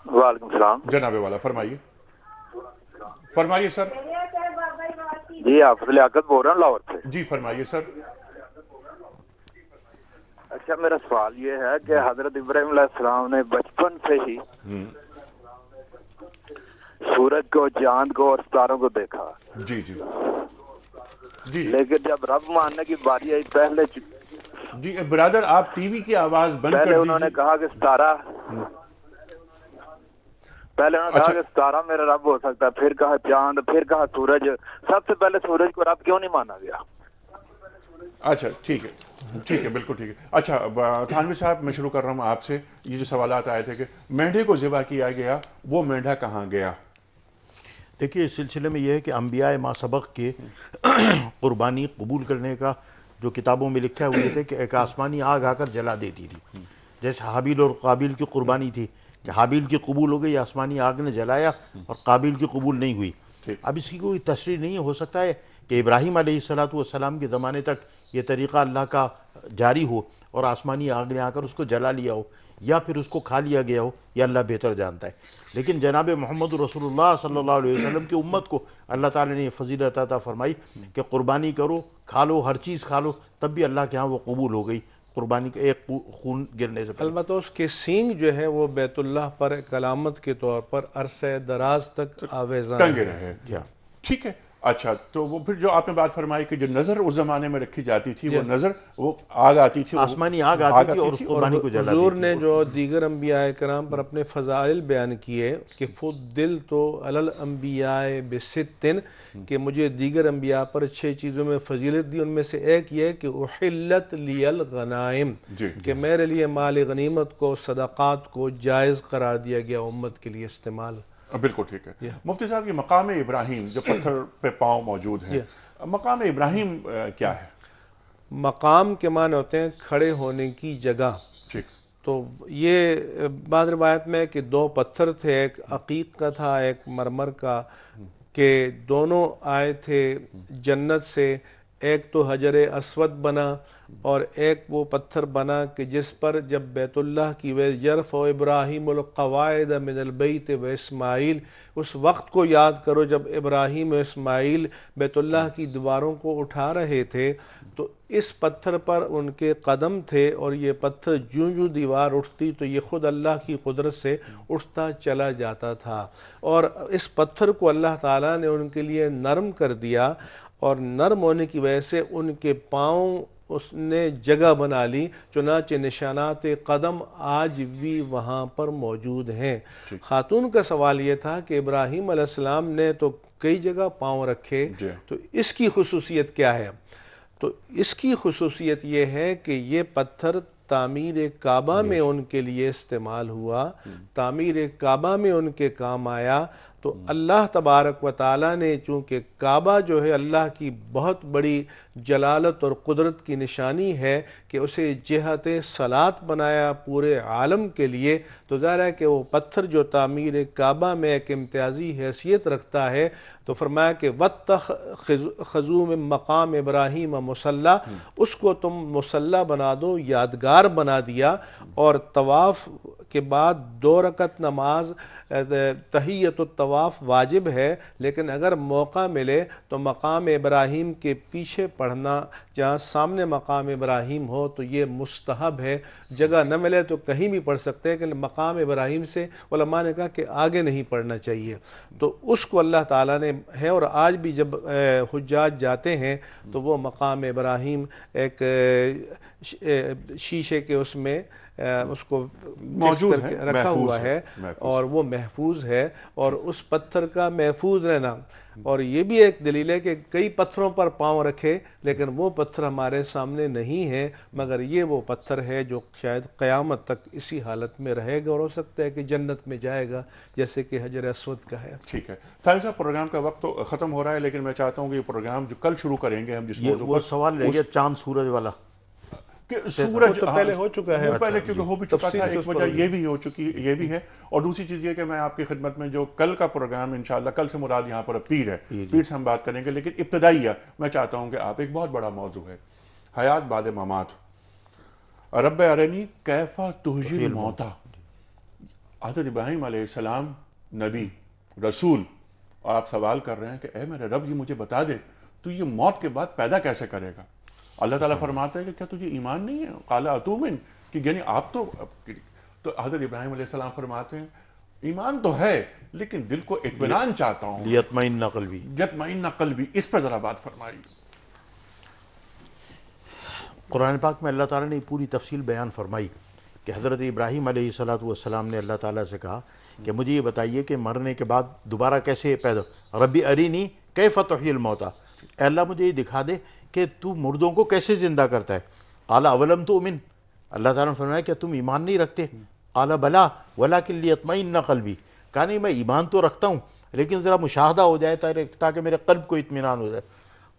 وعلیکم السلام. جناب والا فرمائیے. فرمائیے سر. جی حافظ لیاقت بول رہا ہوں لاہور سے. جی فرمائیے سر. اچھا میرا سوال یہ ہے کہ حضرت ابراہیم علیہ السلام نے بچپن سے ہی سورج کو, چاند کو اور ستاروں کو دیکھا. جی جی جی. لیکن جب رب ماننے کی باری آئی جی برادر آپ ٹی وی کی آواز بند کر دیجیے. انہوں نے کہا کہ ستارہ ستارہ میرا رب ہو سکتا ہے, پھر کہا چاند, پھر کہا سورج. سب سے پہلے سورج کو رب کیوں نہیں مانا گیا؟ اچھا ٹھیک ہے, ٹھیک ہے, بالکل ٹھیک ہے. اچھا تھانوی صاحب میں شروع کر رہا ہوں آپ سے. یہ جو سوالات آئے تھے کہ مینڈھے کو ذبح کیا گیا, وہ مینڈھا کہاں گیا؟ دیکھیے اس سلسلے میں یہ ہے کہ انبیاء ما سبق کے قربانی قبول کرنے کا جو کتابوں میں لکھا ہوئے تھے کہ ایک آسمانی آگ آ کر جلا دیتی تھی. جیسے حابیل اور قابیل کی قربانی تھی کہ حابیل کی قبول ہو گئی, آسمانی آگ نے جلایا, اور قابیل کی قبول نہیں ہوئی. اب اس کی کوئی تشریح نہیں ہو سکتا ہے کہ ابراہیم علیہ السلام کے زمانے تک یہ طریقہ اللہ کا جاری ہو اور آسمانی آگ نے آ کر اس کو جلا لیا ہو, یا پھر اس کو کھا لیا گیا ہو, یہ اللہ بہتر جانتا ہے. لیکن جناب محمد رسول اللہ صلی اللہ علیہ وسلم کی امت کو اللہ تعالیٰ نے یہ فضیلت عطا فرمائی کہ قربانی کرو, کھا لو, ہر چیز کھا لو, تب بھی اللہ کے ہاں وہ قبول ہو گئی قربانی کے ایک خون گرنے سے پہلے. البتہ اس کے سینگ جو ہے وہ بیت اللہ پر ایک علامت کے طور پر عرصہ دراز تک آویزاں ٹنگے رہے. ٹھیک ہے. اچھا تو وہ پھر جو آپ نے بات فرمائی کہ جو نظر اس زمانے میں رکھی جاتی تھی, وہ نظر وہ آگ آتی تھی, آسمانی آگ آتی تھی اور اس قربانی کو جلا حضور دیتی. نے جو دیگر انبیاء کرام پر اپنے فضائل بیان کیے کہ فضل تو علی الانبیاء بستن, کہ مجھے دیگر انبیاء پر 6 چیزوں میں فضیلت دی. ان میں سے ایک یہ کہ احلت لی الغنائم, کہ میرے لیے مال غنیمت کو, صدقات کو جائز قرار دیا گیا امت کے لیے استعمال. بالکل ٹھیک ہے. مفتی صاحب یہ مقام ابراہیم جو پتھر پہ پاؤں موجود ہے, مقام ابراہیم کیا ہے؟ مقام کے معنی ہوتے ہیں کھڑے ہونے کی جگہ. ٹھیک. تو یہ بعض روایت میں کہ 2 پتھر تھے, ایک عقیق کا تھا, ایک مرمر کا, کہ دونوں آئے تھے جنت سے. ایک تو حجر اسود بنا اور ایک وہ پتھر بنا کہ جس پر جب بیت اللہ کی یرفع ابراہیم القواعد من البیت و اسماعیل, اس وقت کو یاد کرو جب ابراہیم و اسماعیل بیت اللہ کی دیواروں کو اٹھا رہے تھے, تو اس پتھر پر ان کے قدم تھے, اور یہ پتھر جوں دیوار اٹھتی تو یہ خود اللہ کی قدرت سے اٹھتا چلا جاتا تھا. اور اس پتھر کو اللہ تعالیٰ نے ان کے لیے نرم کر دیا, اور نرم ہونے کی وجہ سے ان کے پاؤں اس نے جگہ بنا لی, چنانچہ نشانات قدم آج بھی وہاں پر موجود ہیں. خاتون کا سوال یہ تھا کہ ابراہیم علیہ السلام نے تو کئی جگہ پاؤں رکھے, تو اس کی خصوصیت کیا ہے؟ تو اس کی خصوصیت یہ ہے کہ یہ پتھر تعمیر کعبہ میں ان کے لیے استعمال ہوا, تعمیر کعبہ میں ان کے کام آیا. تو اللہ تبارک و تعالیٰ نے چونکہ کعبہ جو ہے اللہ کی بہت بڑی جلالت اور قدرت کی نشانی ہے کہ اسے جہت صلات بنایا پورے عالم کے لیے, تو ظاہر ہے کہ وہ پتھر جو تعمیر کعبہ میں ایک امتیازی حیثیت رکھتا ہے, تو فرمایا کہ وَاتَّخَذُوا مِن مقام ابراہیم مصلی, اس کو تم مصلی بنا دو, یادگار بنا دیا. اور طواف کے بعد 2 رکعت نماز تحیۃ الطواف واجب ہے، لیکن اگر موقع ملے تو مقام ابراہیم کے پیچھے پڑھنا، جہاں سامنے مقام ابراہیم ہو تو یہ مستحب ہے۔ جگہ نہ ملے تو کہیں بھی پڑھ سکتے ہیں، کہ مقام ابراہیم سے علماء نے کہا کہ آگے نہیں پڑھنا چاہیے، تو اس کو اللہ تعالیٰ نے ہے۔ اور آج بھی جب حجاج جاتے ہیں تو وہ مقام ابراہیم ایک شیشے کے اس میں اس کو موجود فکس کر کے ہے، رکھا محفوظ ہوا ہے، محفوظ اور وہ محفوظ ہے، اور اس پتھر کا محفوظ رہنا۔ اور یہ بھی ایک دلیل ہے کہ کئی پتھروں پر پاؤں رکھے، لیکن وہ پتھر ہمارے سامنے نہیں ہے، مگر یہ وہ پتھر ہے جو شاید قیامت تک اسی حالت میں رہے گا، اور ہو سکتا ہے کہ جنت میں جائے گا، جیسے کہ حجر اسود کا ہے۔ ٹھیک ہے طاہر صاحب، پروگرام کا وقت تو ختم ہو رہا ہے، لیکن میں چاہتا ہوں کہ یہ پروگرام جو کل شروع کریں گے ہم جس یہ موضوع وہ پر، سوال رہ گیا چاند سورج والا، کہ سورج تو پہلے ہو چکا ہے، وہ پہلے کیونکہ ہو بھی چکا تفصیل تھا، سے ایک اس وجہ پر یہ بھی ہو چکی، یہ بھی ہے، اور دوسری چیز یہ کہ میں آپ کی خدمت میں جو کل کا پروگرام انشاءاللہ، کل سے مراد یہاں پر پیر ہے، پیر سے ہم بات کریں گے، لیکن ابتدائیہ میں چاہتا ہوں کہ آپ ایک بہت بڑا موضوع ہے حیات بعد ممات، رب ارنی کیف تحیی الموتی۔ حضرت ابراہیم علیہ السلام نبی رسول، اور آپ سوال کر رہے ہیں کہ اے میرے رب یہ مجھے بتا دے تو یہ موت کے بعد پیدا کیسے کرے گا؟ اللہ تعالیٰ فرماتے ہیں کہ کیا تجھے ایمان نہیں ہے؟ قال اتؤمن، کہ یعنی آپ تو حضرت ابراہیم علیہ السلام فرماتے ہیں ایمان تو ہے، لیکن دل کو اطمینان چاہتا ہوں، لیطمئن قلبی۔ یطمئن قلبی، اس پر ذرا بات فرمائیے۔ قرآن پاک میں اللہ تعالیٰ نے پوری تفصیل بیان فرمائی کہ حضرت ابراہیم علیہ السلام نے اللہ تعالیٰ سے کہا کہ مجھے یہ بتائیے کہ مرنے کے بعد دوبارہ کیسے پیدا، ربی ارینی کیف تحیی الموتی، اے اللہ مجھے یہ دکھا دے کہ تو مردوں کو کیسے زندہ کرتا ہے۔ قال اولم تؤمن، اللہ تعالیٰ نے فرمایا کہ تم ایمان نہیں رکھتے؟ قال بلا ولکن لیطمئن قلبی، کہا نہیں میں ایمان تو رکھتا ہوں لیکن ذرا مشاہدہ ہو جائے تاکہ میرے قلب کو اطمینان ہو جائے۔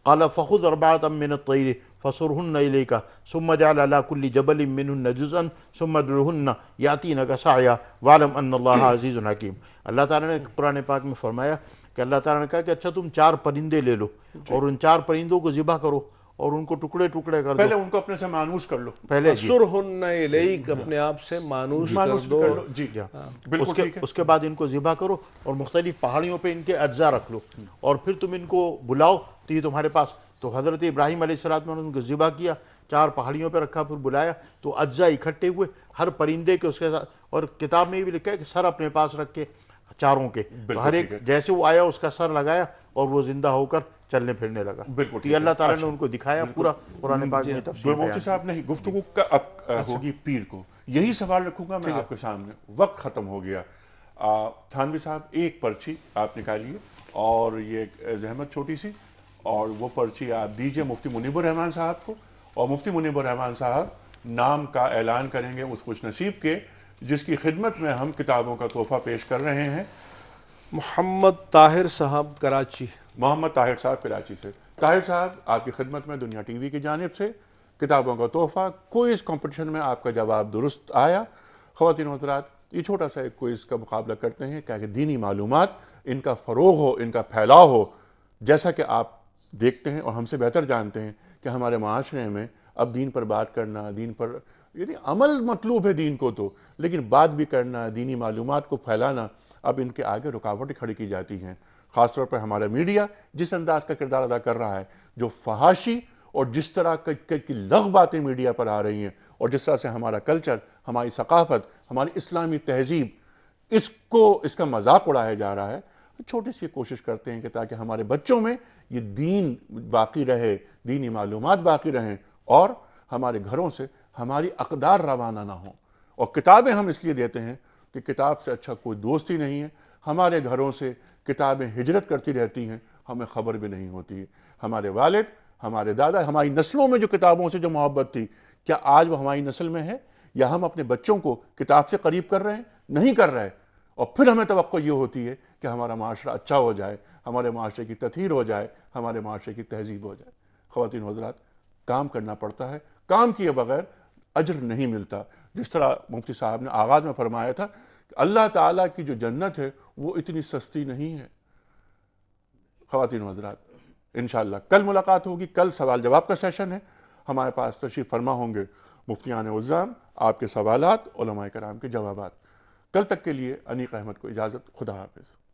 قال فخذ أربعة من الطير فصرهن إليك ثم اجعل على كل جبل منهن جزءا ثم ادعهن يأتينك سعيا واعلم أن الله عزيز حكيم۔ اللہ تعالیٰ نے قرآن پاک میں فرمایا کہ اللہ تعالیٰ نے کہا کہ اچھا تم 4 پرندے لے لو اور ان 4 پرندوں کو ذبح کرو اور ان کو ٹکڑے ٹکڑے کر پہلے دو، ان کو اپنے سے مانوس کر لو، پہلے جی سرہن الیک، اپنے آپ سے مانوس کر مانوس دو، کر لو، جی بالکل ٹھیک ہے۔ اس کے بعد ان کو ذبح کرو اور مختلف پہاڑیوں پہ ان کے اجزاء رکھ لو اور پھر تم ان کو بلاؤ تو یہ تمہارے پاس۔ تو حضرت ابراہیم علیہ السلام نے ان کو ذبح کیا، 4 پہاڑیوں پہ رکھا، پھر بلایا تو اجزاء اکٹھے ہوئے ہر پرندے کے اس کے ساتھ، اور کتاب میں یہ بھی لکھا ہے کہ سر اپنے پاس رکھ کے 4 کے، تو ہر ایک جیسے وہ آیا اس کا سر لگایا اور وہ زندہ ہو کر چلنے پھرنے لگا۔ بالکل تو یہ اللہ تعالیٰ نے ان کو دکھایا پورا قرآن پاک میں تفصیل مفتی بیان۔ صاحب نہیں، گفتگو اب ہوگی پیر کو، یہی سوال رکھوں گا میں آپ کے سامنے، وقت ختم ہو گیا۔ تھانوی صاحب ایک پرچی آپ نکالیے اور یہ ایک زحمت چھوٹی سی، اور وہ پرچی آپ دیجئے مفتی منیب الرحمان صاحب کو، اور مفتی منیب الرحمان صاحب نام کا اعلان کریں گے اس خوش نصیب کے جس کی خدمت میں ہم کتابوں کا تحفہ پیش کر رہے ہیں۔ محمد طاہر صاحب کراچی۔ محمد طاہر صاحب کراچی سے۔ طاہر صاحب آپ کی خدمت میں دنیا ٹی وی کی جانب سے کتابوں کا تحفہ، کوئز کمپٹیشن میں آپ کا جواب درست آیا۔ خواتین و حضرات، یہ چھوٹا سا ایک کوئز کا مقابلہ کرتے ہیں کہ دینی معلومات ان کا فروغ ہو، ان کا پھیلاؤ ہو۔ جیسا کہ آپ دیکھتے ہیں اور ہم سے بہتر جانتے ہیں کہ ہمارے معاشرے میں اب دین پر بات کرنا، دین پر یعنی عمل مطلوب ہے دین کو تو، لیکن بات بھی کرنا، دینی معلومات کو پھیلانا اب ان کے آگے رکاوٹیں کھڑی کی جاتی ہیں۔ خاص طور پر ہمارا میڈیا جس انداز کا کردار ادا کر رہا ہے، جو فحاشی اور جس طرح کی لغو باتیں میڈیا پر آ رہی ہیں، اور جس طرح سے ہمارا کلچر، ہماری ثقافت، ہماری اسلامی تہذیب، اس کا مذاق اڑایا جا رہا ہے، چھوٹی سی کوشش کرتے ہیں کہ تاکہ ہمارے بچوں میں یہ دین باقی رہے، دینی معلومات باقی رہیں، اور ہمارے گھروں سے ہماری اقدار روانہ نہ ہوں۔ اور کتابیں ہم اس لیے دیتے ہیں کہ کتاب سے اچھا کوئی دوست ہی نہیں ہے۔ ہمارے گھروں سے کتابیں ہجرت کرتی رہتی ہیں، ہمیں خبر بھی نہیں ہوتی ہے۔ ہمارے والد، ہمارے دادا، ہماری نسلوں میں جو کتابوں سے جو محبت تھی، کیا آج وہ ہماری نسل میں ہے؟ یا ہم اپنے بچوں کو کتاب سے قریب کر رہے ہیں؟ نہیں کر رہے۔ اور پھر ہمیں توقع یہ ہوتی ہے کہ ہمارا معاشرہ اچھا ہو جائے، ہمارے معاشرے کی تطہیر ہو جائے، ہمارے معاشرے کی تہذیب ہو جائے۔ خواتین و حضرات، کام کرنا پڑتا ہے، کام کیے بغیر اجر نہیں ملتا۔ جس طرح مفتی صاحب نے آغاز میں فرمایا تھا کہ اللہ تعالیٰ کی جو جنت ہے وہ اتنی سستی نہیں ہے۔ خواتین و حضرات، انشاءاللہ کل ملاقات ہوگی، کل سوال جواب کا سیشن ہے، ہمارے پاس تشریف فرما ہوں گے مفتیان عظام، آپ کے سوالات، علماء کرام کے جوابات۔ کل تک کے لیے انیق احمد کو اجازت، خدا حافظ۔